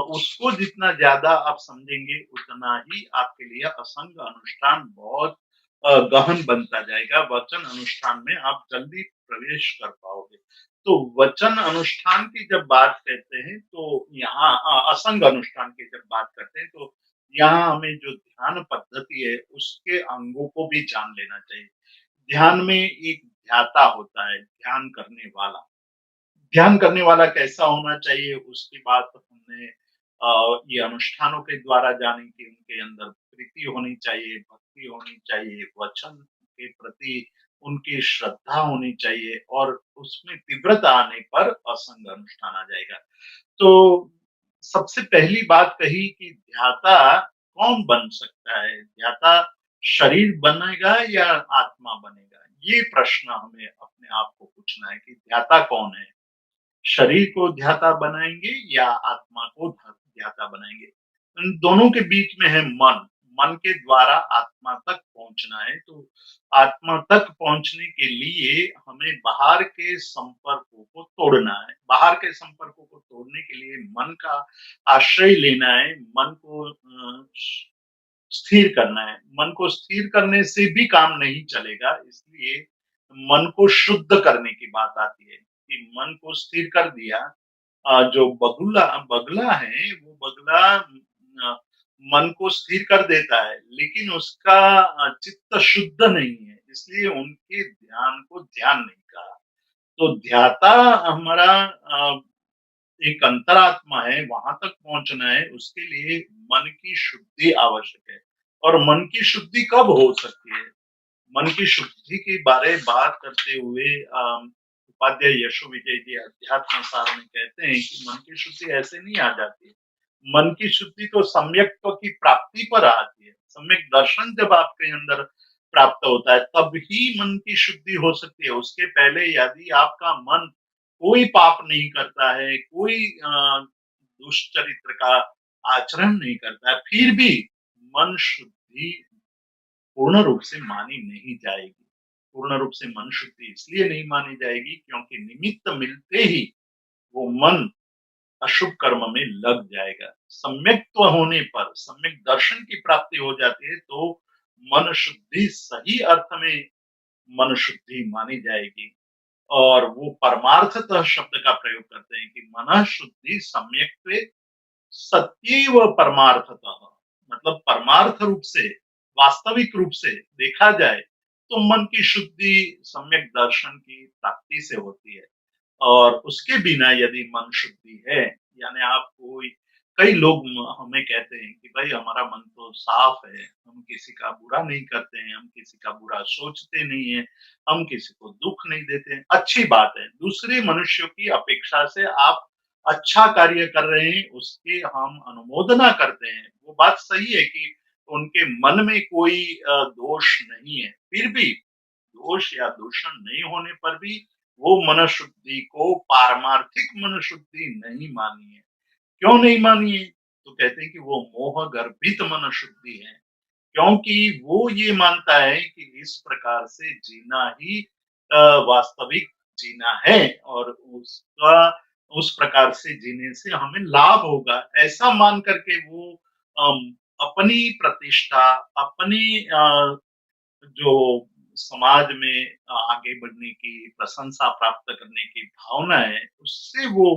उसको जितना ज्यादा आप समझेंगे उतना ही आपके लिए असंग अनुष्ठान बहुत गहन बनता जाएगा। वचन अनुष्ठान में आप जल्दी प्रवेश कर पाओगे। तो वचन अनुष्ठान की जब बात करते हैं तो यहाँ असंग अनुष्ठान की जब बात करते हैं तो यहाँ हमें जो ध्यान पद्धति है उसके अंगों को भी जान लेना चाहिए। ध्यान में एक ध्याता होता है, ध्यान करने वाला। ध्यान करने वाला कैसा होना चाहिए उसकी बात हमने ये अनुष्ठानों के द्वारा जाने की उनके अंदर प्रीति होनी चाहिए, भक्ति होनी चाहिए, वचन के प्रति उनकी श्रद्धा होनी चाहिए और उसमें तीव्रता आने पर असंग अनुष्ठान आ जाएगा। तो सबसे पहली बात कही कि ध्याता कौन बन सकता है? ध्याता शरीर बनेगा या आत्मा बनेगा? ये प्रश्न हमें अपने आप को पूछना है कि ध्याता कौन है? शरीर को ध्याता बनाएँगे या आत्मा को ध्याता बनाएँगे? इन दोनों के बीच में है मन। मन के द्वारा आत्मा तक पहुँचना है, तो आत्मा तक पहुँचने के लिए हमें बाहर के संपर्कों को तोड़ना है। बाहर के संपर्कों को तोड़ने के लिए मन का आश्रय लेना है, मन को स्थिर करना है। मन को स्थिर करने से भी काम नहीं चलेगा, इसलिए मन को शुद्ध करने की बात आती है कि मन को स्थिर कर दिया। जो बगुला बगला है, वो बगला मन को स्थिर कर देता है, लेकिन उसका चित्त शुद्ध नहीं है, इसलिए उनके ध्यान को ध्यान नहीं कहा। तो ध्याता हमारा एक अंतरात्मा है, वहाँ तक पहुँचना है, उसके लिए मन की शुद्धि आवश्यक है। और मन की शुद्धि कब हो सकती है? मन की शुद्धि के बारे बात करते हुए उपाध्याय यशो विजय जी अध्यात्म सार में कहते हैं कि मन की शुद्धि ऐसे नहीं आ जाती है। मन की शुद्धि तो सम्यक्त्व की प्राप्ति पर आती है। सम्यक दर्शन जब आपके अंदर प्राप्त होता है, तब ही मन की शुद्धि हो सकती है। उसके पहले यदि आपका मन कोई पाप नहीं करता है, कोई दुष्चरित्र का आचरण नहीं करता है, फिर भी मन शुद्धि पूर्ण रूप से मानी नहीं जाएगी। पूर्ण रूप से मन शुद्धि इसलिए नहीं मानी जाएगी क्योंकि निमित्त मिलते ही वो मन अशुभ कर्म में लग जाएगा। सम्यक्त्व होने पर, सम्यक दर्शन की प्राप्ति हो जाती है, तो मन शुद्धि सही अर्थ में मन शुद्धि मानी जाएगी। और वो परमार्थतः शब्द का प्रयोग करते हैं कि मनः शुद्धि सम्यक्त्वे सत्यैव परमार्थतः, मतलब परमार्थ रूप से, वास्तविक रूप से देखा जाए तो मन की शुद्धि सम्यक दर्शन की प्राप्ति से होती है। और उसके बिना यदि मन शुद्धि है, यानी आप कोई कई लोग हमें कहते हैं कि भाई हमारा मन तो साफ है, हम किसी का बुरा नहीं करते हैं, हम किसी का बुरा सोचते नहीं है, हम किसी को दुख नहीं देते हैं। अच्छी बात है, दूसरे मनुष्यों की अपेक्षा से आप अच्छा कार्य कर रहे हैं, उसकी हम अनुमोदना करते हैं। वो बात सही है कि उनके मन में कोई दोष नहीं है, फिर भी दोष या दूषण नहीं होने पर भी वो मनःशुद्धि को पारमार्थिक मनःशुद्धि नहीं मानी है। क्यों नहीं मानी है? तो कहते हैं कि वो मोह गर्भित मनःशुद्धि है। क्योंकि वो ये मानता है कि इस प्रकार से जीना ही वास्तविक जीना है और उसका उस प्रकार से जीने से हमें लाभ होगा। ऐसा मान करके वो अपनी प्रतिष्ठा, अपनी जो समाज में आगे बढ़ने की, प्रशंसा प्राप्त करने की भावना है, उससे वो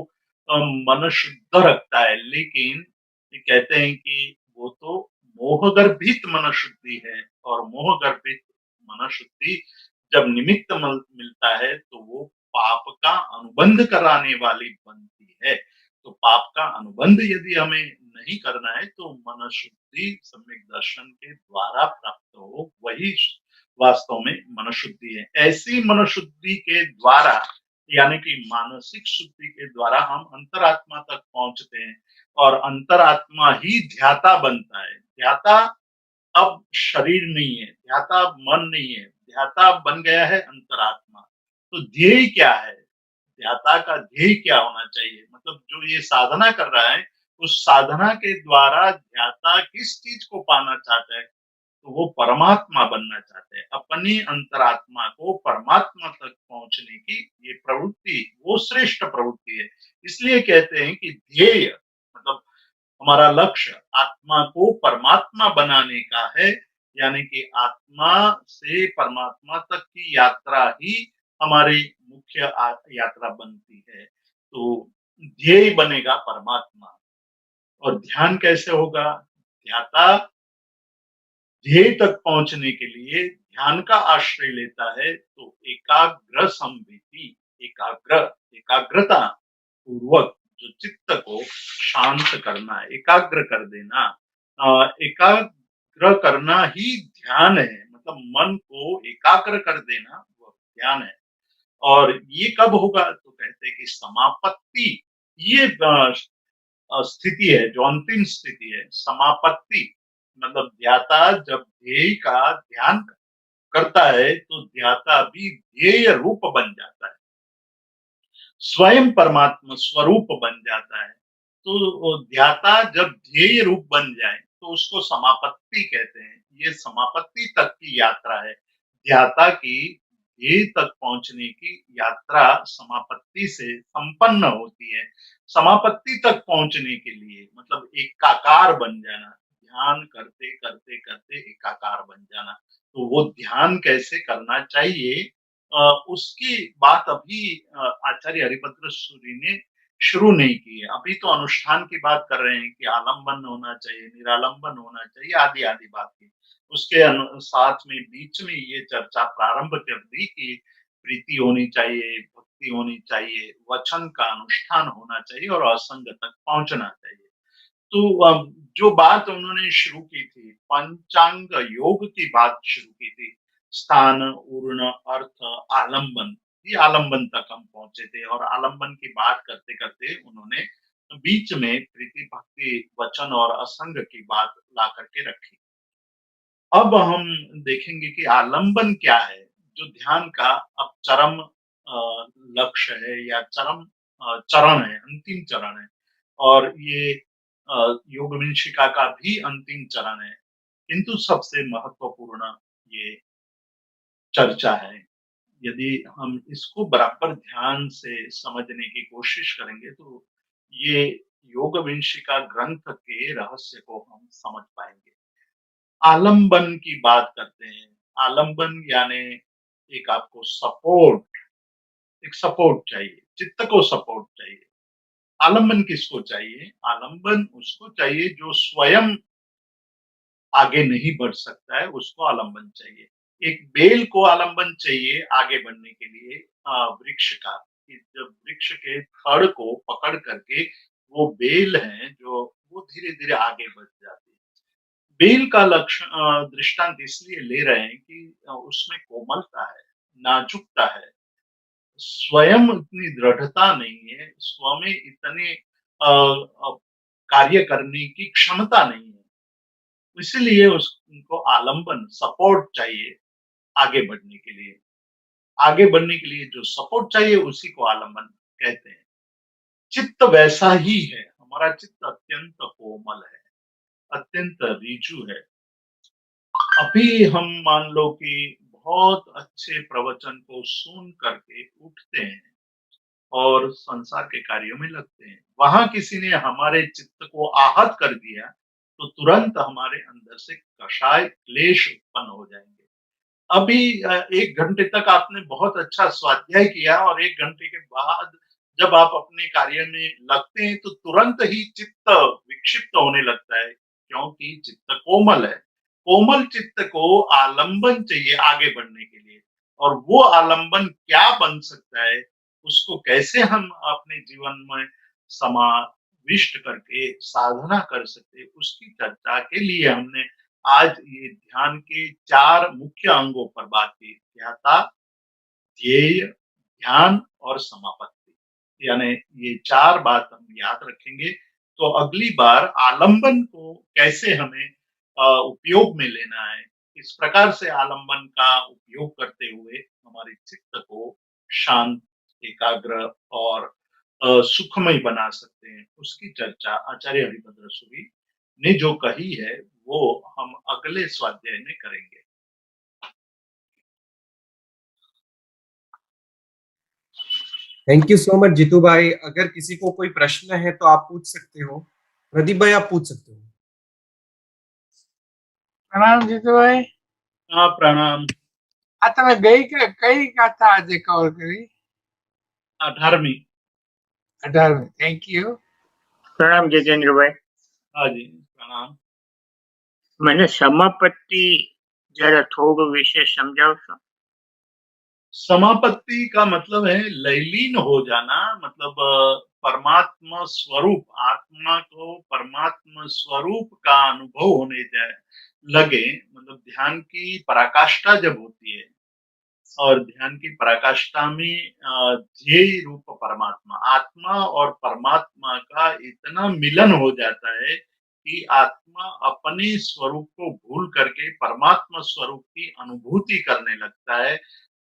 मन शुद्ध रखता है। लेकिन ये कहते हैं कि वो तो मोहगर्भित मनःशुद्धि है और मोहगर्भित मनःशुद्धि जब निमित्त मिलता है, तो वो पाप का अनुबंध कराने वाली बनती है। तो पाप का अनुबंध यदि हमें नहीं करना है, तो मनःशुद्धि सम्यक दर्शन के द्वारा प्राप्त हो, वही वास्तव में मनोशुद्धि है। ऐसी मनोशुद्धि के द्वारा, यानी कि मानसिक शुद्धि के द्वारा हम अंतरात्मा तक पहुंचते हैं और अंतरात्मा ही ध्याता बनता है। ध्याता अब शरीर नहीं है, ध्याता अब मन नहीं है, ध्याता बन गया है अंतरात्मा। तो ध्येय क्या है? ध्याता का ध्येय क्या होना चाहिए? मतलब जो ये साधना कर रहा है, उस साधना के द्वारा ध्याता किस चीज को पाना चाहता है? तो वो परमात्मा बनना चाहते हैं। अपनी अंतरात्मा को परमात्मा तक पहुंचने की ये प्रवृत्ति, वो श्रेष्ठ प्रवृत्ति है। इसलिए कहते हैं कि ध्येय मतलब हमारा लक्ष्य आत्मा को परमात्मा बनाने का है, यानी कि आत्मा से परमात्मा तक की यात्रा ही हमारी मुख्य यात्रा बनती है। तो ध्येय बनेगा परमात्मा। और ध्यान कैसे होगा? ध्याता ध्येय तक पहुंचने के लिए ध्यान का आश्रय लेता है, तो एकाग्र संविधि, एकाग्रता पूर्वक जो चित्त को शांत करना, एकाग्र कर देना, एकाग्र करना ही ध्यान है। मतलब मन को एकाग्र कर देना वो ध्यान है। और ये कब होगा? तो कहते हैं कि समापत्ति, ये स्थिति है जो अंतिम स्थिति है, समापत्ति। मतलब ध्याता जब ध्येय का ध्यान करता है तो ध्याता भी ध्येय रूप बन जाता है, स्वयं परमात्मा स्वरूप बन जाता है। तो ध्याता जब ध्येय रूप बन जाए तो उसको समापत्ति कहते हैं। ये समापत्ति तक की यात्रा है। ध्याता की ध्येय तक पहुंचने की यात्रा समापत्ति से संपन्न होती है। समापत्ति तक पहुंचने के लिए मतलब एकाकार बन जाना, ध्यान करते करते करते एकाकार बन जाना। तो वो ध्यान कैसे करना चाहिए, उसकी बात अभी आचार्य हरिभद्र सूरी ने शुरू नहीं की है। अभी तो अनुष्ठान की बात कर रहे हैं कि आलंबन होना चाहिए, निरालंबन होना चाहिए, आदि आदि बात की। उसके साथ में बीच में ये चर्चा प्रारंभ कर दी कि प्रीति होनी चाहिए, भक्ति होनी चाहिए, वचन का अनुष्ठान होना चाहिए और असंग तक पहुंचना चाहिए। तो जो बात उन्होंने शुरू की थी, पंचांग योग की बात शुरू की थी, स्थान, उर्ण, अर्थ, आलंबन, ये आलंबन तक हम पहुंचे थे। और आलंबन की बात करते करते उन्होंने बीच में प्रीति, भक्ति, वचन और असंग की बात ला करके रखी। अब हम देखेंगे कि आलंबन क्या है, जो ध्यान का अब चरम लक्ष्य है या चरम चरण है, अंतिम चरण है। और ये योग विंशिका का भी अंतिम चरण है, किंतु सबसे महत्वपूर्ण ये चर्चा है। यदि हम इसको बराबर ध्यान से समझने की कोशिश करेंगे तो ये योग विंशिका ग्रंथ के रहस्य को हम समझ पाएंगे। आलंबन की बात करते हैं। आलंबन यानी एक आपको सपोर्ट, एक सपोर्ट चाहिए, चित्त को सपोर्ट चाहिए। आलंबन किसको चाहिए? आलंबन उसको चाहिए जो स्वयं आगे नहीं बढ़ सकता है, उसको आलंबन चाहिए। एक बेल को आलंबन चाहिए आगे बढ़ने के लिए, वृक्ष का, कि जब वृक्ष के फड़ को पकड़ करके वो बेल है जो वो धीरे धीरे आगे बढ़ जाती है। बेल का लक्ष्य दृष्टांत इसलिए ले रहे हैं कि उसमें कोमलता है, नाजुकता है, स्वयं इतनी दृढ़ता नहीं है, स्व में इतने कार्य करने की क्षमता नहीं है। इसीलिए उनको आलंबन, सपोर्ट चाहिए आगे बढ़ने के लिए। आगे बढ़ने के लिए जो सपोर्ट चाहिए उसी को आलंबन कहते हैं। चित्त वैसा ही है, हमारा चित्त अत्यंत कोमल है, अत्यंत ऋजु है। अभी हम मान लो कि बहुत अच्छे प्रवचन को सुन करके उठते हैं और संसार के कार्यों में लगते हैं। वहां किसी ने हमारे चित्त को आहत कर दिया तो तुरंत हमारे अंदर से कषाय, क्लेश उत्पन्न हो जाएंगे। अभी 1 घंटे तक आपने बहुत अच्छा स्वाध्याय किया और 1 घंटे के बाद जब आप अपने कार्य में लगते हैं तो तुरंत ही चित्त विक्षिप्त होने लगता है, क्योंकि चित्त कोमल है। कोमल चित्त को आलंबन चाहिए आगे बढ़ने के लिए। और वो आलंबन क्या बन सकता है, उसको कैसे हम अपने जीवन में समाविष्ट करके साधना कर सकते हैं, उसकी चर्चा के लिए हमने आज ये ध्यान के 4 मुख्य अंगों पर बात की। ध्याता, ध्येय, ध्यान और समापत्ति। यानी ये 4 बात हम याद रखेंगे तो अगली बार आलंबन को कैसे हमें उपयोग में लेना है, इस प्रकार से आलंबन का उपयोग करते हुए हमारे चित्त को शांत, एकाग्र और सुखमय बना सकते हैं, उसकी चर्चा आचार्य हरिभद्र सूरी ने जो कही है वो हम अगले स्वाध्याय में करेंगे। Thank you so much Jitu भाई। अगर किसी को कोई प्रश्न है तो आप पूछ सकते हो। प्रदीप भाई आप पूछ सकते हो। प्रणाम जीतू भाई। हाँ, प्रणाम। આ તમે ગઈ કઈ ગાથા આજે કવર કરી? 18वीं। 18મી। Thank you. પ્રણામ જીતેન્દ્રભાઈ। हाँ जी, प्रणाम। મને સમાપત્તિ જરા થોડું વિશે સમજાવશો? समापत्ति का मतलब है लयलीन हो जाना, मतलब परमात्मा स्वरूप, आत्मा को परमात्मा स्वरूप का अनुभव होने जाए लगे, मतलब ध्यान की पराकाष्ठा जब होती है, और ध्यान की पराकाष्ठा में ध्येय रूप परमात्मा, आत्मा और परमात्मा का इतना मिलन हो जाता है कि आत्मा अपने स्वरूप को भूल करके परमात्मा स्वरूप की अनुभूति करने लगता है,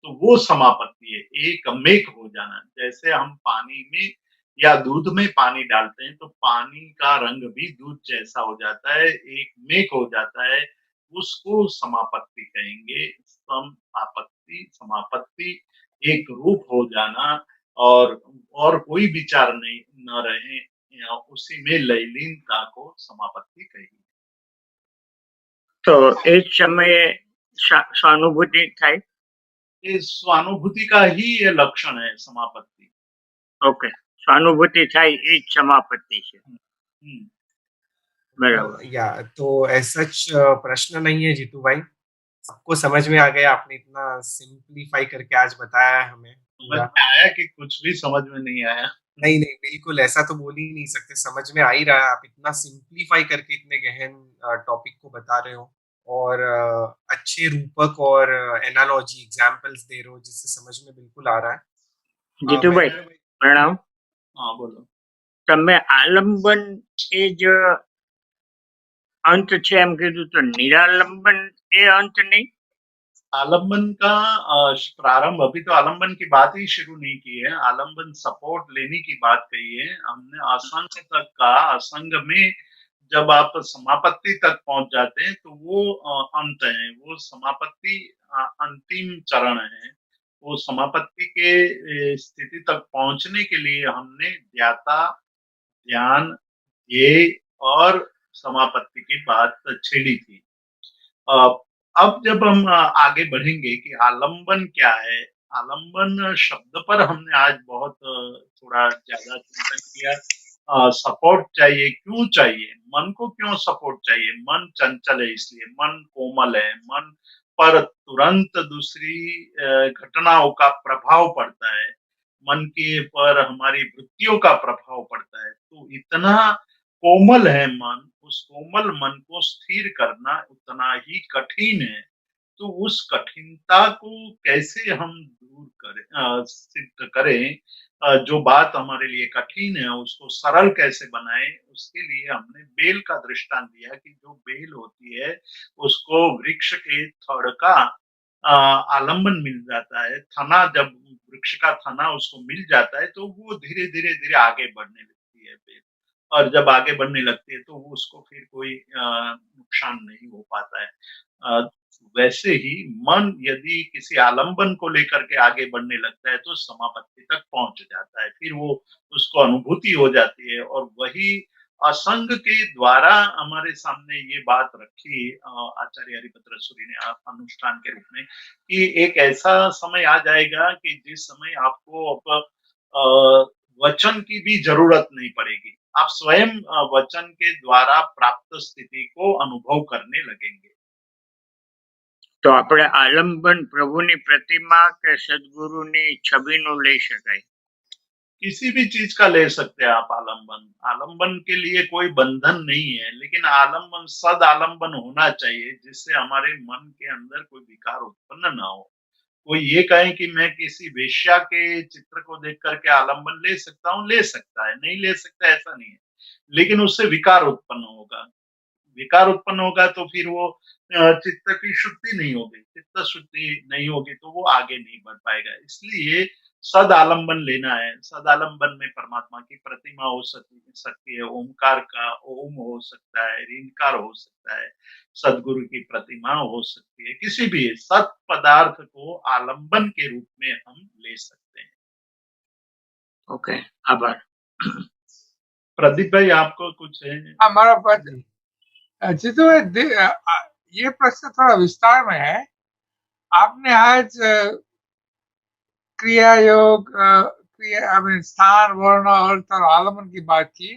तो वो समापत्ति है, एक मेक हो जाना। जैसे हम पानी में या दूध में पानी डालते हैं तो पानी का रंग भी दूध जैसा हो जाता है, एक मेक हो जाता है, उसको समापत्ति कहेंगे। समापत्ति एक रूप हो जाना, और कोई विचार नहीं न रहे, या उसी में लयलीनता को समापत्ति कही। तो એ જ સમયે સહાનુભૂતિ થાય. ये स्वानुभूति का ही ये लक्षण है समापत्ति। ઓકે, સહાનુભૂતિ થાય એ જ સમાપત્તિ છે. हम्म, બરાબર. तो ऐसा प्रश्न नहीं है जीतू भाई, सबको समझ में आ गया, आपने इतना सिंप्लीफाई करके आज बताया है हमें समझ पूरा। में आया कि कुछ भी समझ में नहीं आया? नहीं नहीं, बिल्कुल ऐसा तो बोल ही नहीं सकते, समझ में आ ही रहा है, आप इतना सिंप्लीफाई करके इतने गहन टॉपिक को बता रहे हो, और अच्छे रूपक और एनालॉजी एग्जांपल्स दे रहे हो, जिससे समझ में बिल्कुल आ रहा है। જીતુભાઈ, महेंद्र भाई, પ્રણામ. हाँ बोलो। તમે આલંબન એ જ અંત છે એમ કીધું, તો નિરાલંબન એ અંત નહીં? आलम्बन का प्रारंभ, अभी तो आलम्बन की बात ही शुरू नहीं की है, आलम्बन सपोर्ट लेने की बात कही है हमने। असंग तक का, असंग में जब आप समापत्ति तक पहुंच जाते हैं तो वो अंत है, वो समापत्ति अंतिम चरण है। वो समापत्ति के स्थिति तक पहुंचने के लिए हमने ज्ञाता, ध्यान, ध्येय और समापत्ति की बात छेड़ी थी। अब जब हम आगे बढ़ेंगे कि आलंबन क्या है, आलंबन शब्द पर हमने आज बहुत थोड़ा ज्यादा चिंतन किया। सपोर्ट चाहिए, क्यों चाहिए, मन को क्यों सपोर्ट चाहिए? मन चंचल है, इसलिए मन कोमल है, मन पर तुरंत दूसरी घटनाओं का प्रभाव पड़ता है, मन के पर हमारी वृत्तियों का प्रभाव पड़ता है, तो इतना कोमल है मन, उस कोमल मन को स्थिर करना उतना ही कठिन है। तो उस कठिनता को कैसे हम दूर करें, सिद्ध करें, जो बात हमारे लिए कठिन है उसको सरल कैसे बनाएं, उसके लिए हमने बेल का दृष्टांत दिया कि जो बेल होती है उसको वृक्ष के थड़ का आलम्बन मिल जाता है, तना, जब वृक्ष का तना उसको मिल जाता है तो वो धीरे धीरे धीरे आगे बढ़ने लगती है बेल, और जब आगे बढ़ने लगती है तो उसको फिर कोई नुकसान नहीं हो पाता है। वैसे ही मन यदि किसी आलंबन को लेकर के आगे बढ़ने लगता है तो समापत्ति तक पहुंच जाता है, फिर वो उसको अनुभूति हो जाती है। और वही असंग के द्वारा हमारे सामने ये बात रखी आचार्य हरिभद्र सूरी ने अनुष्ठान के रूप में, कि एक ऐसा समय आ जाएगा कि जिस समय आपको अब वचन की भी जरूरत नहीं पड़ेगी, आप स्वयं वचन के द्वारा प्राप्त स्थिति को अनुभव करने लगेंगे। તો આપણે આલંબન પ્રભુની પ્રતિમા કે સદગુરુની છબીનું લઈ શકાય? किसी भी चीज का ले सकते हैं आप आलंबन, आलंबन के लिए कोई बंधन नहीं है, लेकिन आलंबन सद आलंबन होना चाहिए जिससे हमारे मन के अंदर कोई विकार उत्पन्न ना हो। कोई ये कहे कि मैं किसी वेश्या के चित्र को देख करके आलंबन ले सकता हूँ, ले सकता है, नहीं ले सकता ऐसा नहीं है, लेकिन उससे विकार उत्पन्न होगा। विकार उत्पन्न होगा तो फिर वो चित्त की शुद्धि नहीं होगी, चित्त शुद्धि नहीं होगी तो वो आगे नहीं बढ़ पाएगा। इसलिए सद आलंबन लेना है। सद आलंबन में परमात्मा की प्रतिमा हो सकती है, ओमकार का ओम हो सकता है, ऋणकार हो सकता है, सदगुरु की प्रतिमा हो सकती है, किसी भी सत पदार्थ को आलंबन के रूप में हम ले सकते हैं। ઓકે, આભાર. प्रदीप भाई आपको कुछ है? हमारा प्रश्न जीतू भाई, ये प्रश्न थोड़ा विस्तार में है. आपने आज क्रिया योग, क्रिया स्थान, वर्ण, अर्थ और आलम्बन की बात की,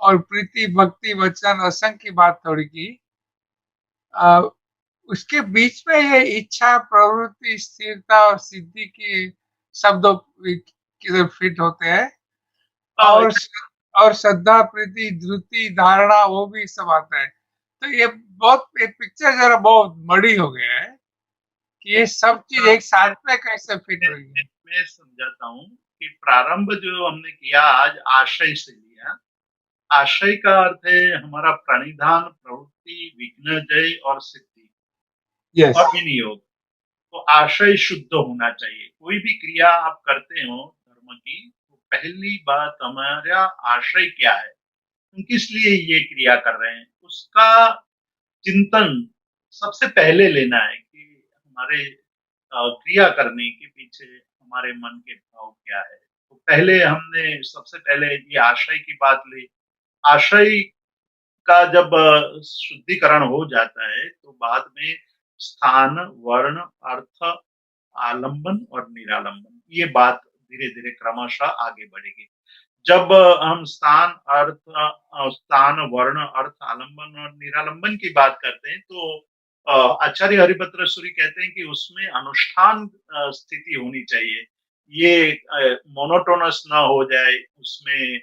और प्रीति, भक्ति, वचन, असंग की बात थोड़ी की. उसके बीच में ये इच्छा, प्रवृत्ति, स्थिरता और सिद्धि के शब्द किधर फिट होते हैं, हाँ, और और श्रद्धा, प्रीति, धृति, धारणा, वो भी सब आता है। तो ये बहुत, ये पिक्चर जरा बहुत बड़ी हो गया है कि ये सब चीज एक साथ में कैसे फिट हो रही है। मैं समझाता हूँ कि प्रारंभ जो हमने किया आज आशय से लिया। आशय का अर्थ है हमारा प्रणिधान, प्रवृत्ति, विघ्न, जय और सिद्धि यस। और विनियोग। तो आशय शुद्ध होना चाहिए। कोई भी क्रिया आप करते हो धर्म की, तो पहली बात हमारा आशय क्या है, हम किस लिए ये क्रिया कर रहे हैं, उसका चिंतन सबसे पहले लेना है कि हमारे क्रिया करने के पीछे हमारे मन के भाव क्या है। तो पहले हमने सबसे पहले ये आशय की बात ली। आशय का जब शुद्धिकरण हो जाता है तो बाद में स्थान, वर्ण, अर्थ, आलंबन और निरालंबन, ये बात धीरे धीरे क्रमशः आगे बढ़ेगी। जब हम स्थान, वर्ण, अर्थ, आलंबन और निरालंबन की बात करते हैं तो आचार्य हरिभद्र सूरी कहते हैं कि उसमें अनुष्ठान स्थिति होनी चाहिए। ये मोनोटोनस ना हो जाए, उसमें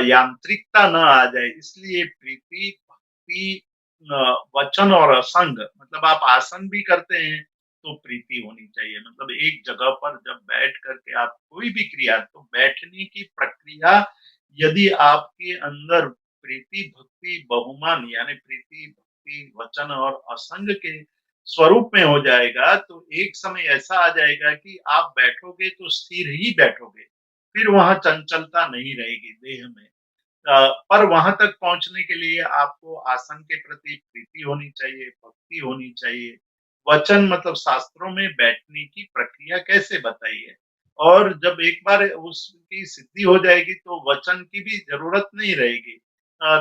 यांत्रिकता न आ जाए। इसलिए प्रीति, भक्ति, वचन और असंग, मतलब आप आसन भी करते हैं तो प्रीति होनी चाहिए। मतलब एक जगह पर जब बैठ करके आप कोई भी क्रिया, तो बैठने की प्रक्रिया यदि आपके अंदर प्रीति, भक्ति, बहुमान यानी प्रीति, भक्ति, वचन और असंग के स्वरूप में हो जाएगा, तो एक समय ऐसा आ जाएगा कि आप बैठोगे तो स्थिर ही बैठोगे, फिर वहां चंचलता नहीं रहेगी देह में। पर वहां तक पहुंचने के लिए आपको आसन के प्रति प्रीति होनी चाहिए, भक्ति होनी चाहिए। वचन मतलब शास्त्रों में बैठने की प्रक्रिया कैसे बताई है, और जब एक बार उसकी सिद्धि हो जाएगी तो वचन की भी जरूरत नहीं रहेगी।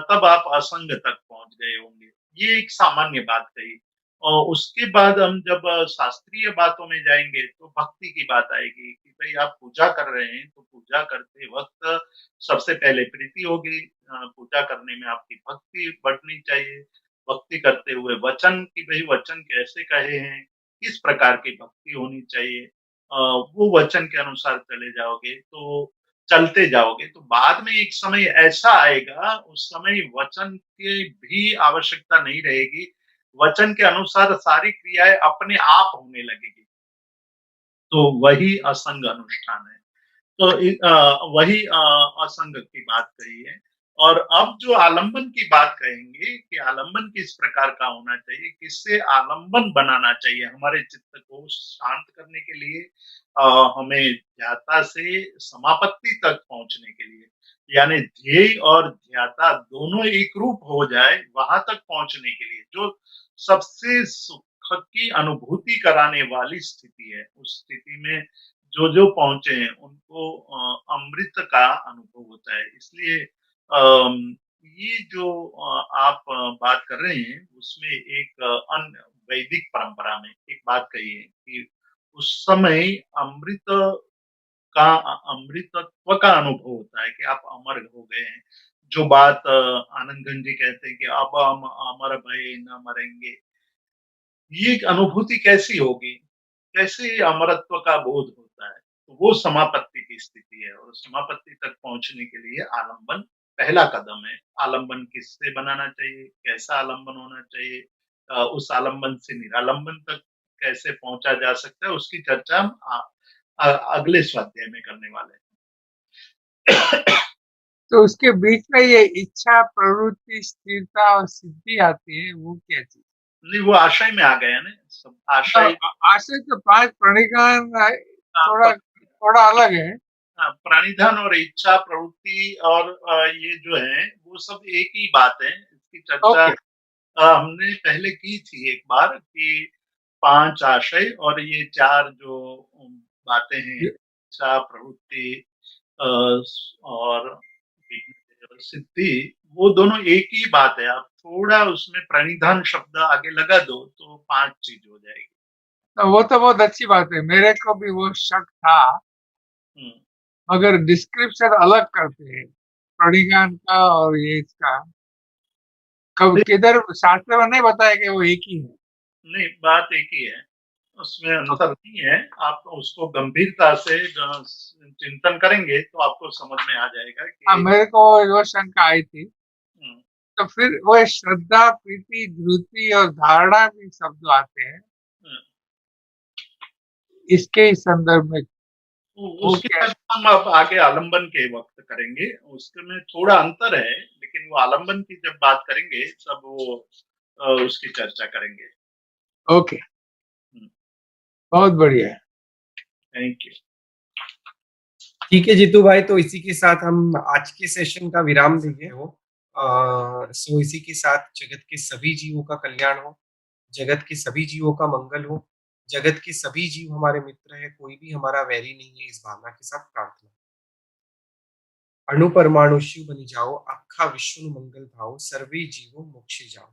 तब आप असंग तक पहुंच गए होंगे। ये एक सामान्य बात कही। और उसके बाद हम जब शास्त्रीय बातों में जाएंगे तो भक्ति की बात आएगी कि भाई आप पूजा कर रहे हैं तो पूजा करते वक्त सबसे पहले प्रीति होगी। पूजा करने में आपकी भक्ति बढ़नी चाहिए। भक्ति करते हुए वचन कि भाई वचन कैसे कहे हैं, किस प्रकार की भक्ति होनी चाहिए, वो वचन के अनुसार चले जाओगे तो चलते जाओगे तो बाद में एक समय ऐसा आएगा, उस समय वचन की भी आवश्यकता नहीं रहेगी। वचन के अनुसार सारी क्रियाएं अपने आप होने लगेगी। तो वही असंग अनुष्ठान है। तो वही असंग की बात कही है। और अब जो आलंबन की बात कहेंगे कि आलंबन किस प्रकार का होना चाहिए, किससे आलंबन बनाना चाहिए हमारे चित्त को शांत करने के लिए, हमें ध्याता से समापत्ति तक पहुंचने के लिए, यानी ध्येय और ध्याता दोनों एक रूप हो जाए, वहां तक पहुंचने के लिए जो सबसे सुख की अनुभूति कराने वाली स्थिति है, उस स्थिति में जो पहुंचे हैं उनको अमृत का अनुभव होता है। इसलिए ये जो आप बात कर रहे हैं उसमें एक अन्य वैदिक परंपरा में एक बात कही है कि उस समय अमृतत्व का अनुभव होता है कि आप अमर हो गए हैं। जो बात आनंद गंज जी कहते हैं कि अब हम अमर भये न मरेंगे, ये अनुभूति कैसी होगी, कैसे अमरत्व का बोध होता है, तो वो समापत्ति की स्थिति है। और समापत्ति तक पहुंचने के लिए आलंबन पहला कदम है। आलंबन किससे बनाना चाहिए, कैसा आलंबन होना चाहिए, उस आलंबन से निरालंबन तक कैसे पहुंचा जा सकता है, उसकी चर्चा हम अगले स्वाध्याय में करने वाले हैं। तो उसके बीच में ये इच्छा, प्रवृत्ति, स्थिरता और सिद्धि आती है, वो क्या चीज? नहीं, वो आशय में आ गया ना सब। आशय आशय तो 5 प्रणिकान थोड़ा थोड़ा अलग है। प्राणिधन और इच्छा, प्रवृत्ति और ये जो है वो सब एक ही बात है। इसकी चर्चा हमने पहले की थी एक बार कि 5 आशय और ये 4 जो बातें हैं, इच्छा, प्रवृत्ति और सिद्धि, वो दोनों एक ही बात है। आप थोड़ा उसमें प्रणिधान शब्द आगे लगा दो तो 5 चीज हो जाएगी। तो वो तो बहुत अच्छी बात है, मेरे को भी वो शक था, मगर डिस्क्रिप्शन अलग करते हैं प्रणिधान का और ये इसका। कब किधर शास्त्र में नहीं बताया कि वो एक ही है। नहीं, बात एक ही है, उसमें अंतर नहीं है। आप उसको गंभीरता से चिंतन करेंगे तो आपको समझ में आ जाएगा हाँ, कि मेरे को वो शंका आई थी। हुँ, तो फिर वो श्रद्धा, प्रीति, धृति और धारणा भी शब्द आते हैं। हुँ। इसके ही संदर्भ में वो उसकी क्या? चर्चा हम अब आगे आलंबन के वक़्त करेंगे। उसमें थोड़ा अंतर है, लेकिन वो आलंबन की जब बात करेंगे तब वो उसकी चर्चा करेंगे। ओके, हुँ, बहुत बढ़िया है। Thank you. ठीक है जीतू भाई, तो इसी के साथ हम आज के सेशन का विराम देंगे। सो इसी के साथ जगत के सभी जीवों का कल्याण हो, जगत के सभी जीवों का मंगल हो, जगत के सभी जीव हमारे मित्र है, कोई भी हमारा वैरी नहीं है, इस भावना के साथ प्रार्थना। अणु परमाणु शिव बनी जाओ, आखा विश्व मंगल भाव, सर्वे जीवो मोक्षे जाओ।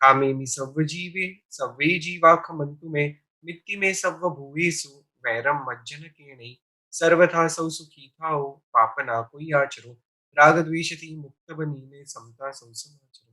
कामेमि सव्व जीवे सव्वे जीवा खमन्तु मे, मित्ति में सव्व भूवेषु वैरम मज्जन केणै। सर्वथा सौ सुखी थाओ, पाप ना कोई आचरो, राग द्वेषति मुक्त बनी में समता सौ समाचरो।